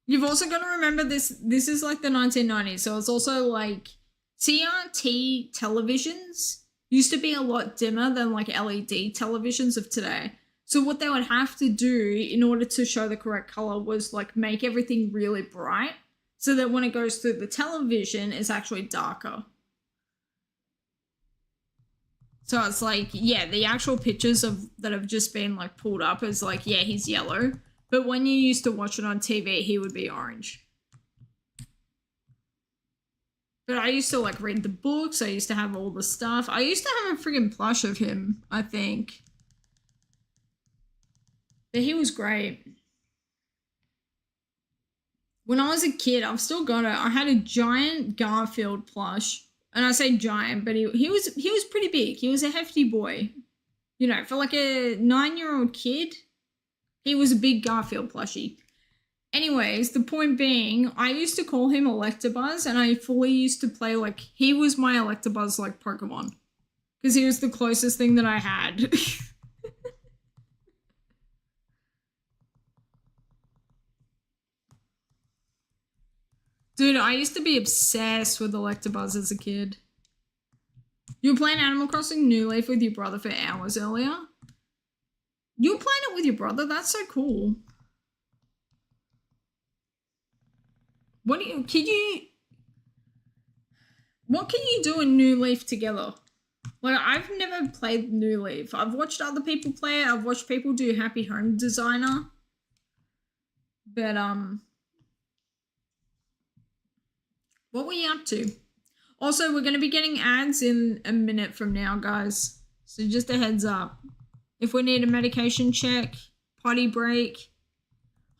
You've also got to remember this is like the 1990s, so it's also like TRT televisions used to be a lot dimmer than like LED televisions of today. So what they would have to do in order to show the correct color was like make everything really bright so that when it goes through the television, it's actually darker. So it's like, yeah, the actual pictures that have just been like pulled up is like, yeah, he's yellow. But when you used to watch it on TV, he would be orange. But I used to like read the books. I used to have all the stuff. I used to have a friggin' plush of him, I think. But he was great. When I was a kid, I've still got it. I had a giant Garfield plush. And I say giant, but he was pretty big. He was a hefty boy. You know, for like a 9-year-old kid, he was a big Garfield plushie. Anyways, the point being, I used to call him Electabuzz, and I fully used to play like, he was my Electabuzz like Pokemon. Because he was the closest thing that I had. Dude, I used to be obsessed with Electabuzz as a kid. You were playing Animal Crossing New Leaf with your brother for hours earlier? You were playing it with your brother? That's so cool. What can you do in New Leaf together? Like, I've never played New Leaf. I've watched other people play it. I've watched people do Happy Home Designer. But, What were you up to? Also, we're going to be getting ads in a minute from now, guys. So just a heads up. If we need a medication check, potty break,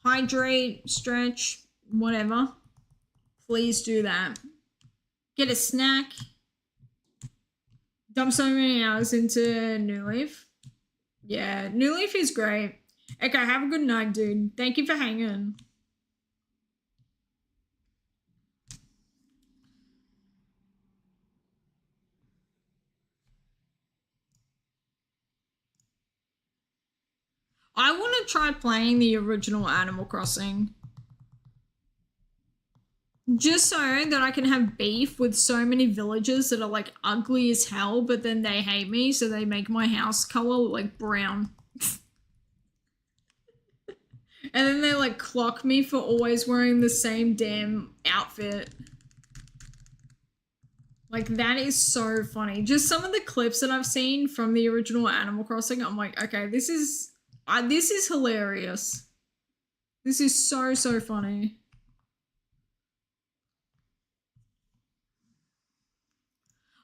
hydrate, stretch, whatever, please do that. Get a snack. Dump so many hours into New Leaf. Yeah, New Leaf is great. Okay, have a good night, dude. Thank you for hanging. I want to try playing the original Animal Crossing. Just so that I can have beef with so many villagers that are like ugly as hell, but then they hate me, so they make my house color like brown. And then they like clock me for always wearing the same damn outfit. Like, that is so funny. Just some of the clips that I've seen from the original Animal Crossing, I'm like, okay, this is hilarious. This is so, so funny.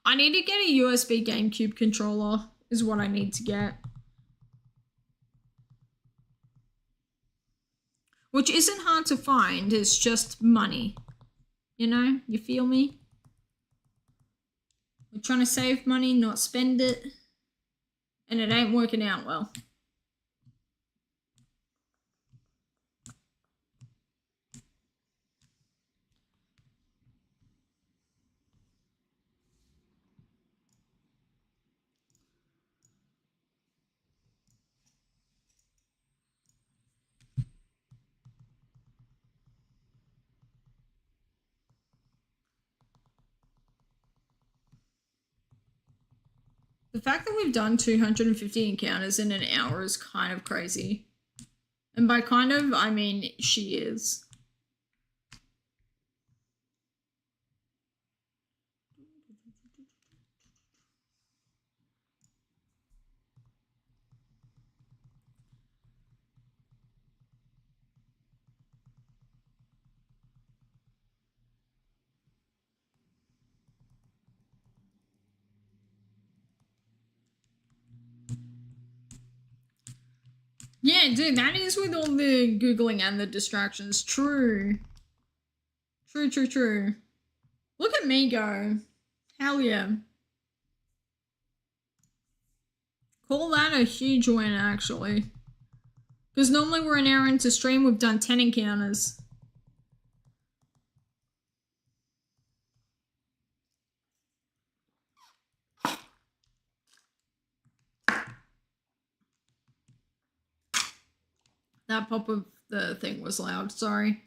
I need to get a USB GameCube controller, is what I need to get. Which isn't hard to find, it's just money. You know, you feel me? We're trying to save money, not spend it. And it ain't working out well. The fact that we've done 250 encounters in an hour is kind of crazy. And by kind of, I mean she is. Yeah, dude, that is with all the Googling and the distractions. True. True, true, true. Look at me go. Hell yeah. Call that a huge win, actually. Because normally we're an hour into stream, we've done 10 encounters. That pop of the thing was loud, sorry.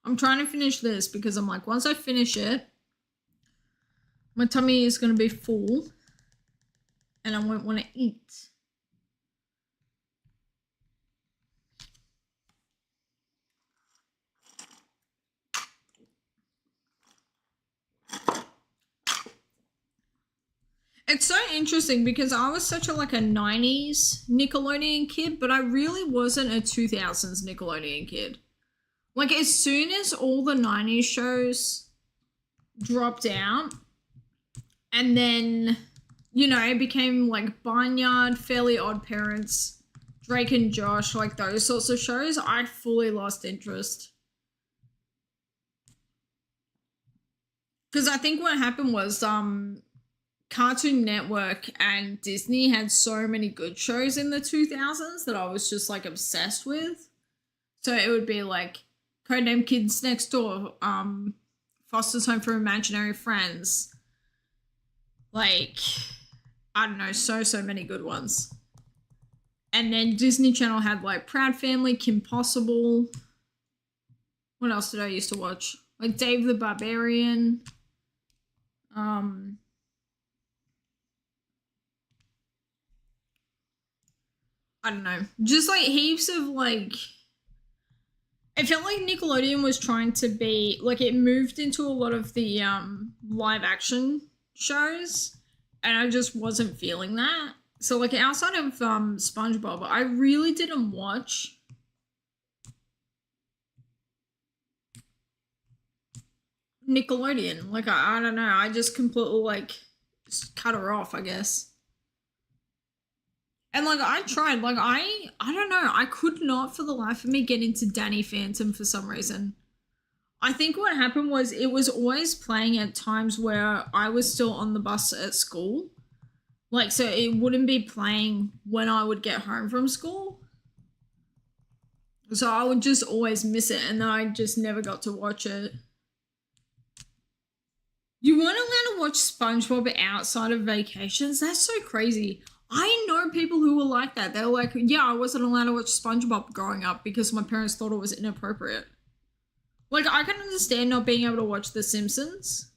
I'm trying to finish this because I'm like, once I finish it, my tummy is going to be full and I won't want to eat. It's so interesting because I was such a 90s Nickelodeon kid, but I really wasn't a 2000s Nickelodeon kid. Like, as soon as all the 90s shows dropped out, and then, you know, it became like Barnyard, Fairly Odd Parents, Drake and Josh, like those sorts of shows, I fully lost interest. Because I think what happened was, Cartoon Network and Disney had so many good shows in the 2000s that I was just like obsessed with. So it would be like Codename Kids Next Door, Foster's Home for Imaginary Friends. Like, I don't know, so many good ones. And then Disney Channel had like Proud Family, Kim Possible. What else did I used to watch? Like Dave the Barbarian. I don't know, just like heaps of like, it felt like Nickelodeon was trying to be like, it moved into a lot of the live action shows and I just wasn't feeling that. So like outside of SpongeBob, I really didn't watch Nickelodeon. Like, I don't know. I just completely, like, just cut her off, I guess. And, like, I tried. Like, I don't know. I could not for the life of me get into Danny Phantom for some reason. I think what happened was it was always playing at times where I was still on the bus at school. Like, so it wouldn't be playing when I would get home from school. So I would just always miss it, and then I just never got to watch it. You weren't allowed to watch SpongeBob outside of vacations? That's so crazy. I know people who were like that. They were like, yeah, I wasn't allowed to watch SpongeBob growing up because my parents thought it was inappropriate. Like, I can understand not being able to watch The Simpsons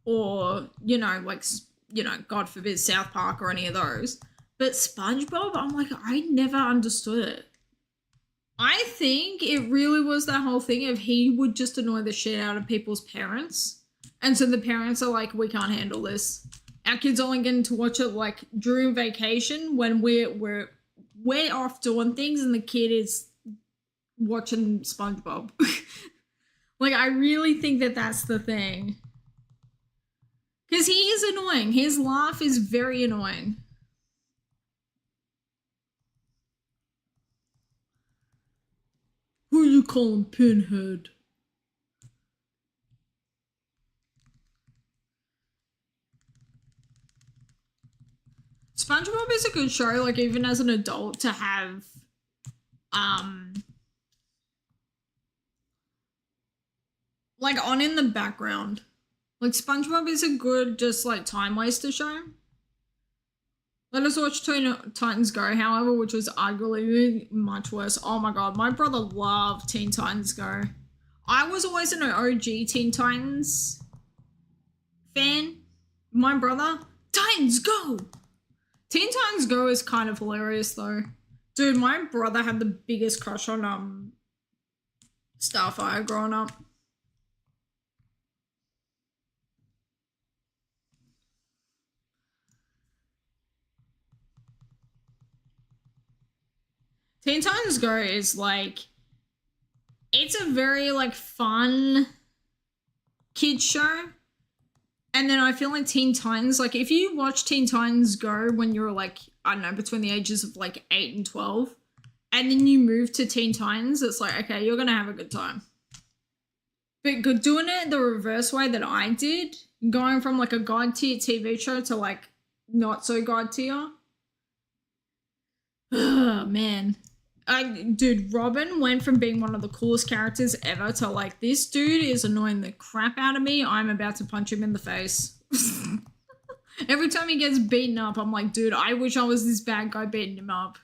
or, you know, like, you know, God forbid, South Park or any of those. But SpongeBob, I'm like, I never understood it. I think it really was that whole thing of he would just annoy the shit out of people's parents. And so the parents are like, we can't handle this. Our kids only getting to watch it like during vacation when we're off doing things and the kid is watching SpongeBob. Like, I really think that that's the thing. Because he is annoying. His laugh is very annoying. Who you calling Pinhead? SpongeBob is a good show, like, even as an adult, to have, like, on in the background. Like, SpongeBob is a good, just, like, time waster show. Let us watch Teen Titans Go, however, which was arguably much worse. Oh my god, my brother loved Teen Titans Go. I was always an OG Teen Titans fan. My brother, Titans Go! Teen Titans Go is kind of hilarious though. Dude, my brother had the biggest crush on Starfire growing up. Teen Titans Go is like, it's a very like fun kids show. And then I feel like Teen Titans, like if you watch Teen Titans Go when you're like, I don't know, between the ages of like 8 and 12, and then you move to Teen Titans, it's like, okay, you're going to have a good time. But doing it the reverse way that I did, going from like a god tier TV show to like not so god tier. Oh, man. Dude, Robin went from being one of the coolest characters ever to like, this dude is annoying the crap out of me. I'm about to punch him in the face. Every time he gets beaten up, I'm like, dude, I wish I was this bad guy beating him up.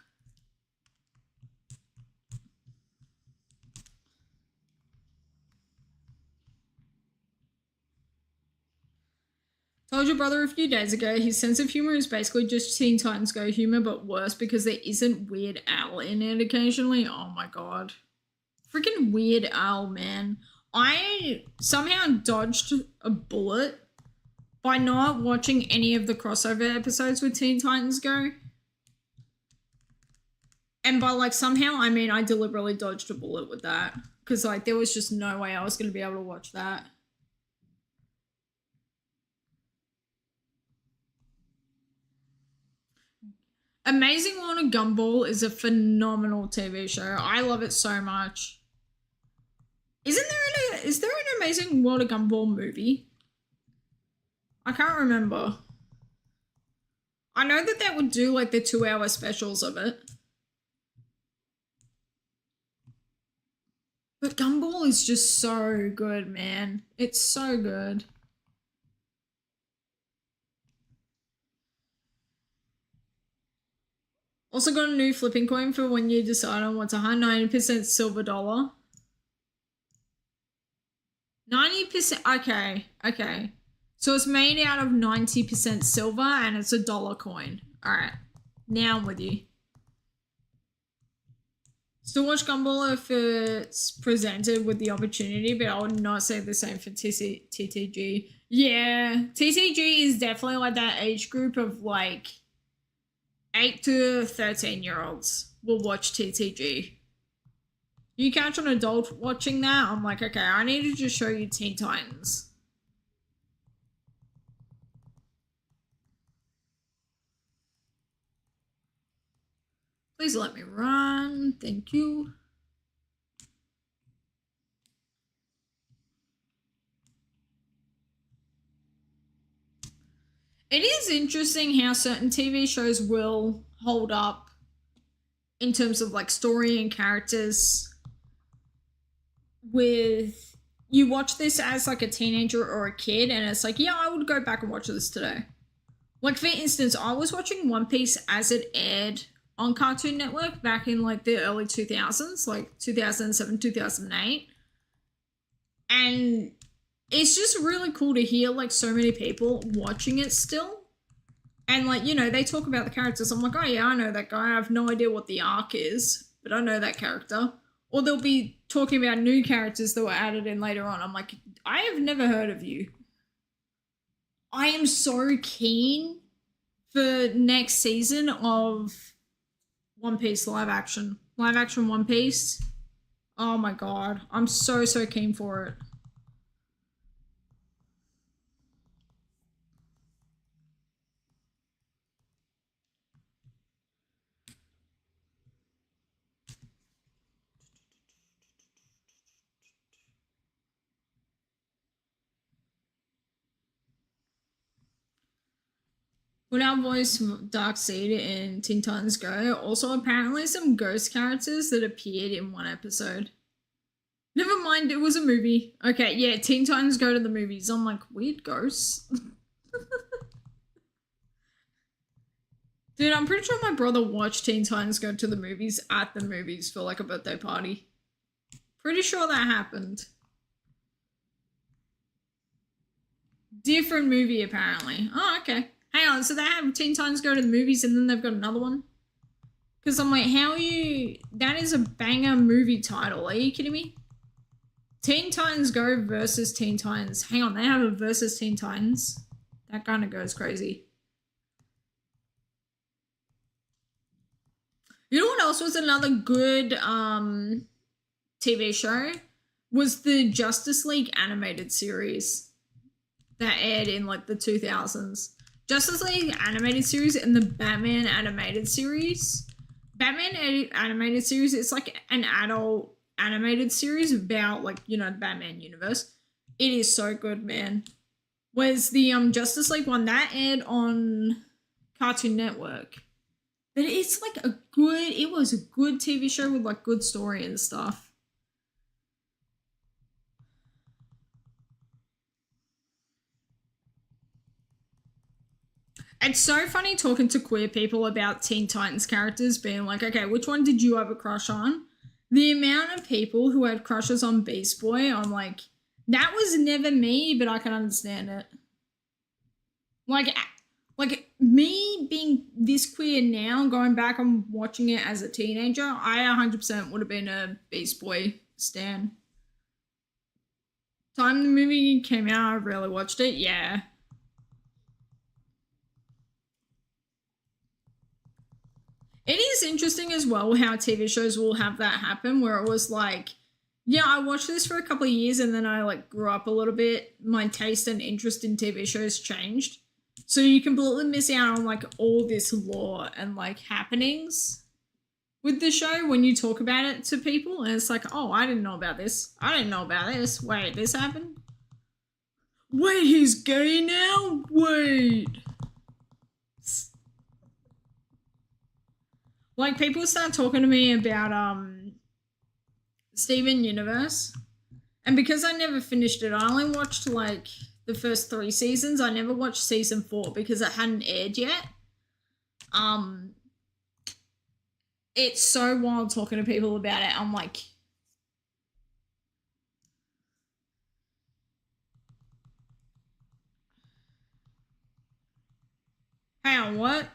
Told your brother a few days ago, his sense of humor is basically just Teen Titans Go humor, but worse because there isn't Weird Al in it occasionally. Oh my god. Freaking Weird Al, man. I somehow dodged a bullet by not watching any of the crossover episodes with Teen Titans Go. And by like somehow, I mean I deliberately dodged a bullet with that. Because like there was just no way I was going to be able to watch that. Amazing World of Gumball is a phenomenal TV show. I love it so much. Is there an Amazing World of Gumball movie? I can't remember. I know that they would do like the 2-hour specials of it. But Gumball is just so good, man. It's so good. Also got a new flipping coin for when you decide on what to hunt. 90% silver dollar. 90%, okay. So it's made out of 90% silver and it's $1 coin. Alright, now I'm with you. Still watch Gumball if it's presented with the opportunity, but I would not say the same for TTG. Yeah, TTG is definitely like that age group of like 8 to 13-year-olds will watch TTG. You catch an adult watching that, I'm like, okay, I need to just show you Teen Titans. Please let me run. Thank you. It is interesting how certain TV shows will hold up in terms of like story and characters. With you watch this as like a teenager or a kid, and it's like, yeah, I would go back and watch this today. Like, for instance, I was watching One Piece as it aired on Cartoon Network back in like the early 2000s, like 2007, 2008. And it's just really cool to hear like so many people watching it still. And like, you know, they talk about the characters. I'm like, oh yeah, I know that guy. I have no idea what the arc is, but I know that character. Or they'll be talking about new characters that were added in later on. I'm like, I have never heard of you. I am so keen for next season of One Piece live action. Live action One Piece. Oh my god. I'm so keen for it. Would our voice Darkseid in Teen Titans Go? Also, apparently some ghost characters that appeared in one episode. Never mind, it was a movie. Okay, yeah, Teen Titans Go to the movies. I'm like, weird ghosts. Dude, I'm pretty sure my brother watched Teen Titans Go to the movies at the movies for like a birthday party. Pretty sure that happened. Different movie, apparently. Oh, okay. Hang on, so they have Teen Titans Go to the movies and then they've got another one? Because I'm like, how are you... That is a banger movie title. Are you kidding me? Teen Titans Go versus Teen Titans. Hang on, they have a versus Teen Titans. That kind of goes crazy. You know what else was another good TV show? Was the Justice League animated series that aired in like the 2000s. Justice League animated series and the Batman animated series. Batman animated series, it's like an adult animated series about like, you know, the Batman universe. It is so good, man. Whereas the Justice League one, that aired on Cartoon Network. But it's like it was a good TV show with like good story and stuff. It's so funny talking to queer people about Teen Titans characters being like, okay, which one did you have a crush on? The amount of people who had crushes on Beast Boy, I'm like, that was never me, but I can understand it. Like me being this queer now, going back and watching it as a teenager, I 100% would have been a Beast Boy stan. Time the movie came out, I really watched it, yeah. It is interesting as well how TV shows will have that happen where it was like, yeah, I watched this for a couple of years and then I like grew up a little bit. My taste and interest in TV shows changed. So you completely miss out on like all this lore and like happenings with the show when you talk about it to people. And it's like, oh, I didn't know about this. I didn't know about this. Wait, this happened? Wait, he's gay now? Wait. Like, people start talking to me about Steven Universe. And because I never finished it, I only watched, like, the first 3 seasons. I never watched season 4 because it hadn't aired yet. It's so wild talking to people about it. I'm like... Hang on, what?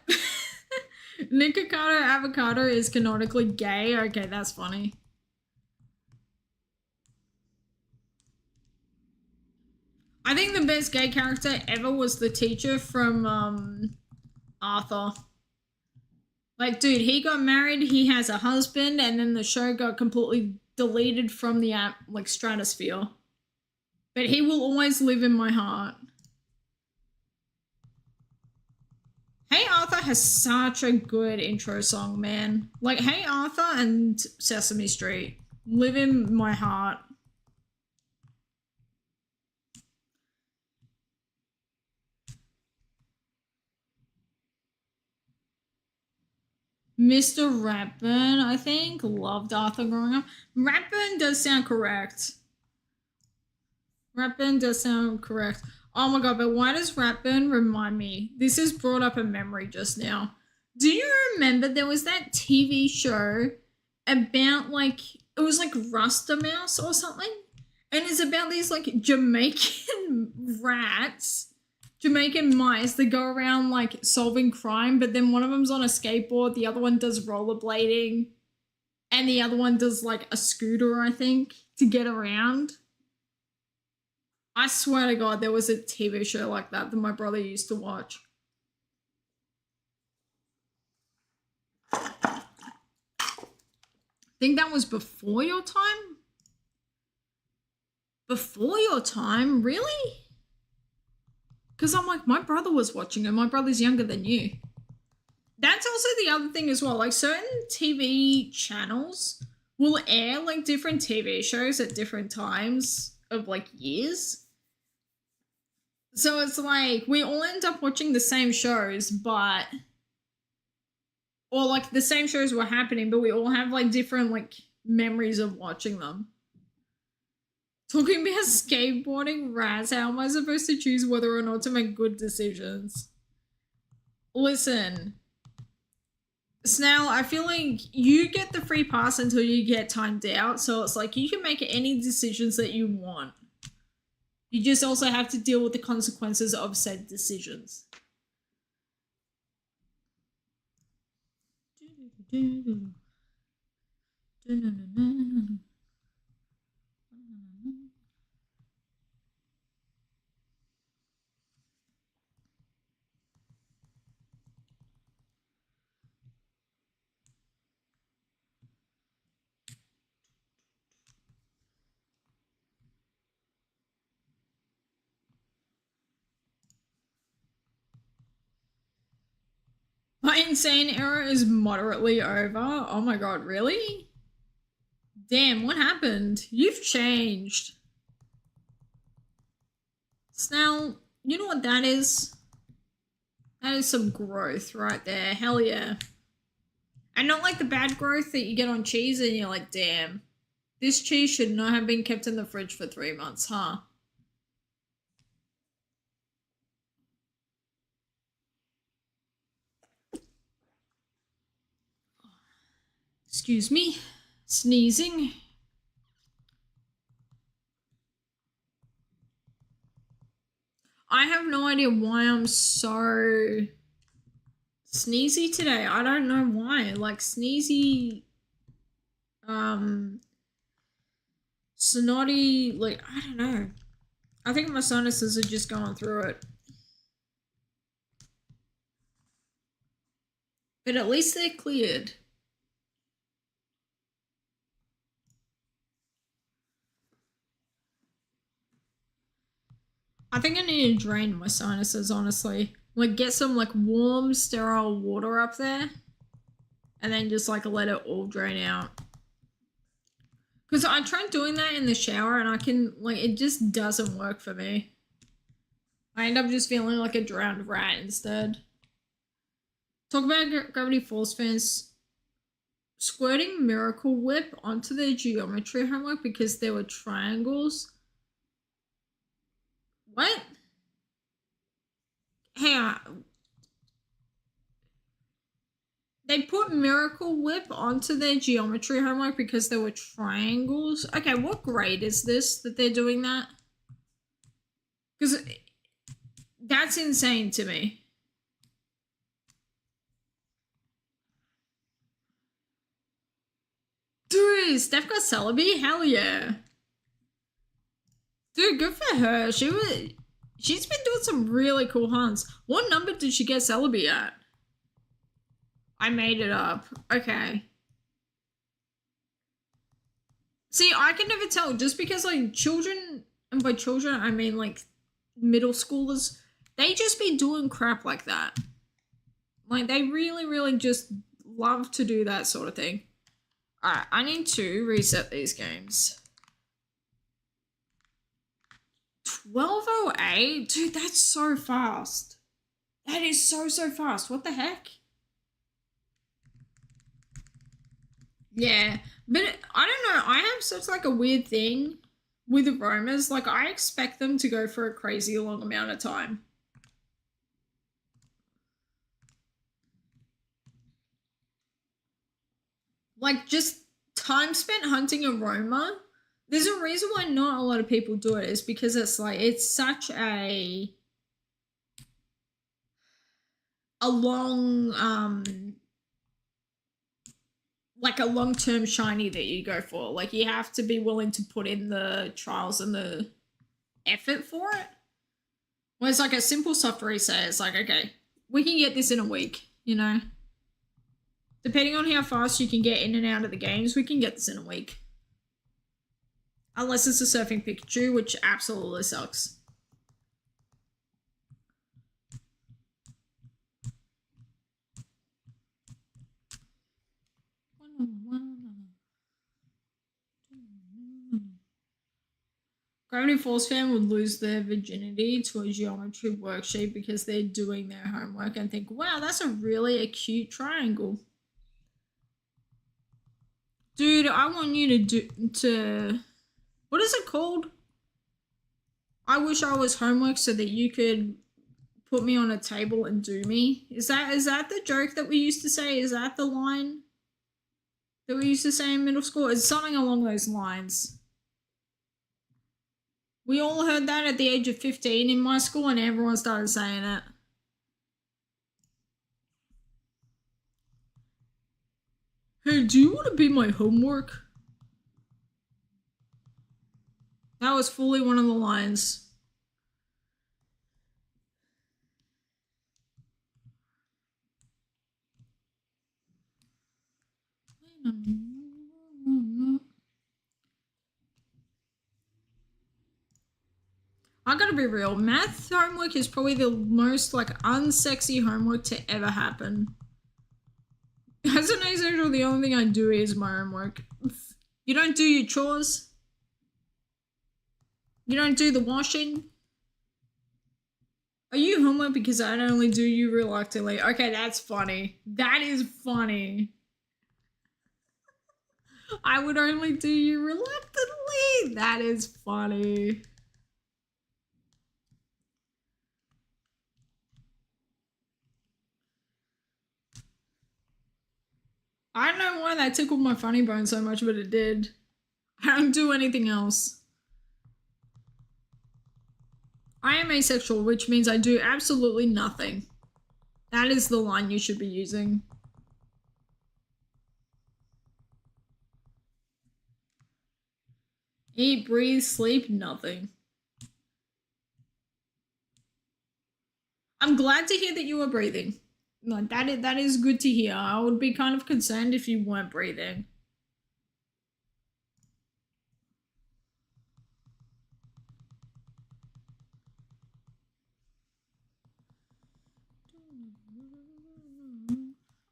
Nikocado Avocado is canonically gay? Okay, that's funny. I think the best gay character ever was the teacher from Arthur. Like, dude, he got married, he has a husband, and then the show got completely deleted from the like stratosphere. But he will always live in my heart. Hey Arthur has such a good intro song, man. Like, Hey Arthur and Sesame Street live in my heart. Mr. Ratburn, I think, loved Arthur growing up. Ratburn does sound correct. Ratburn does sound correct. Oh my god, but why does Ratburn remind me? This has brought up a memory just now. Do you remember there was that TV show about, like, it was like Rasta Mouse or something? And it's about these, like, Jamaican rats, Jamaican mice that go around, like, solving crime, but then one of them's on a skateboard, the other one does rollerblading, and the other one does, like, a scooter, I think, to get around. I swear to God, there was a TV show like that my brother used to watch. I think that was before your time? Before your time? Really? Because I'm like, my brother was watching it. My brother's younger than you. That's also the other thing as well. Like, certain TV channels will air, like, different TV shows at different times of, like, years. So it's like, we all end up watching the same shows, but... Or, like, the same shows were happening, but we all have, like, different, like, memories of watching them. Talking about skateboarding, Raz, how am I supposed to choose whether or not to make good decisions? Listen, Snail, I feel like you get the free pass until you get timed out, so it's like you can make any decisions that you want. You just also have to deal with the consequences of said decisions. My insane era is moderately over. Oh my god, really? Damn, what happened? You've changed. Snail, you know what that is? That is some growth right there. Hell yeah. And not like the bad growth that you get on cheese and you're like, damn, this cheese should not have been kept in the fridge for 3 months, huh? Excuse me. Sneezing. I have no idea why I'm so sneezy today. I don't know why. Like, sneezy, snotty, like, I don't know. I think my sinuses are just going through it. But at least they're cleared. I think I need to drain my sinuses, honestly. Like, get some, like, warm, sterile water up there. And then just, like, let it all drain out. Because I tried doing that in the shower and I can, like, it just doesn't work for me. I end up just feeling like a drowned rat instead. Talk about Gravity Falls fans squirting Miracle Whip onto their geometry homework because there were triangles. What? Hey, they put Miracle Whip onto their geometry homework because there were triangles? Okay, what grade is this that they're doing that? Because that's insane to me. Dude, Steph got Celebi? Hell yeah. Dude, good for her. She's been doing some really cool hunts. What number did she get Celebi at? I made it up. Okay. See, I can never tell. Just because, like, children, and by children, I mean, like, middle schoolers, they just be doing crap like that. Like, they really, really just love to do that sort of thing. Alright, I need to reset these games. 12:08? Dude, that's so fast. That is so fast. What the heck? Yeah, but I don't know. I have such like a weird thing with aromas. Like, I expect them to go for a crazy long amount of time. Like, just time spent hunting aroma. There's a reason why not a lot of people do it, is because it's like, it's such a long, like a long-term shiny that you go for. Like, you have to be willing to put in the trials and the effort for it. Whereas like a simple soft reset, it's like, okay, we can get this in a week, you know? Depending on how fast you can get in and out of the games, we can get this in a week. Unless it's a surfing Pikachu, which absolutely sucks. Gravity Falls fan would lose their virginity to a geometry worksheet because they're doing their homework and think, wow, that's a really acute triangle. Dude, I want you to what is it called? I wish I was homework so that you could put me on a table and do me. Is that the joke that we used to say? Is that the line that we used to say in middle school? It's something along those lines. We all heard that at the age of 15 in my school, and everyone started saying it. Hey, do you want to be my homework? That was fully one of the lines. I gotta be real, math homework is probably the most like unsexy homework to ever happen. As an asexual, the only thing I do is my homework. You don't do your chores. You don't do the washing. Are you homework because I only do you reluctantly? Okay, that's funny. That is funny. I would only do you reluctantly. That is funny. I don't know why that tickled my funny bone so much, but it did. I don't do anything else. I am asexual, which means I do absolutely nothing. That is the line you should be using. Eat, breathe, sleep, nothing. I'm glad to hear that you are breathing. Like, that is good to hear. I would be kind of concerned if you weren't breathing.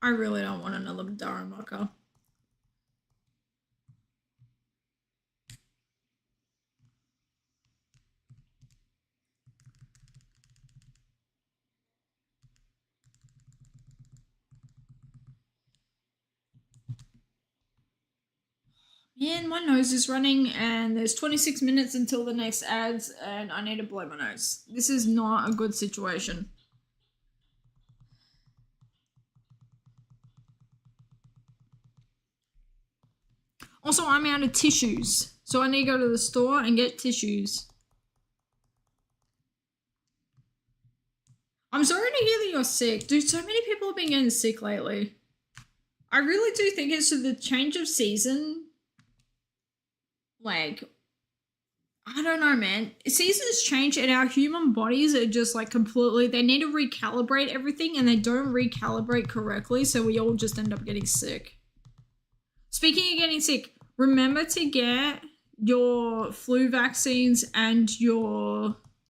I really don't want another Darumaka. Man, my nose is running and there's 26 minutes until the next ads and I need to blow my nose. This is not a good situation. Also, I'm out of tissues, so I need to go to the store and get tissues. I'm sorry to hear that you're sick. Dude, so many people have been getting sick lately. I really do think it's the change of season. Like, I don't know, man. Seasons change and our human bodies are just like completely, they need to recalibrate everything and they don't recalibrate correctly, so we all just end up getting sick. Speaking of getting sick, remember to get your flu vaccines and your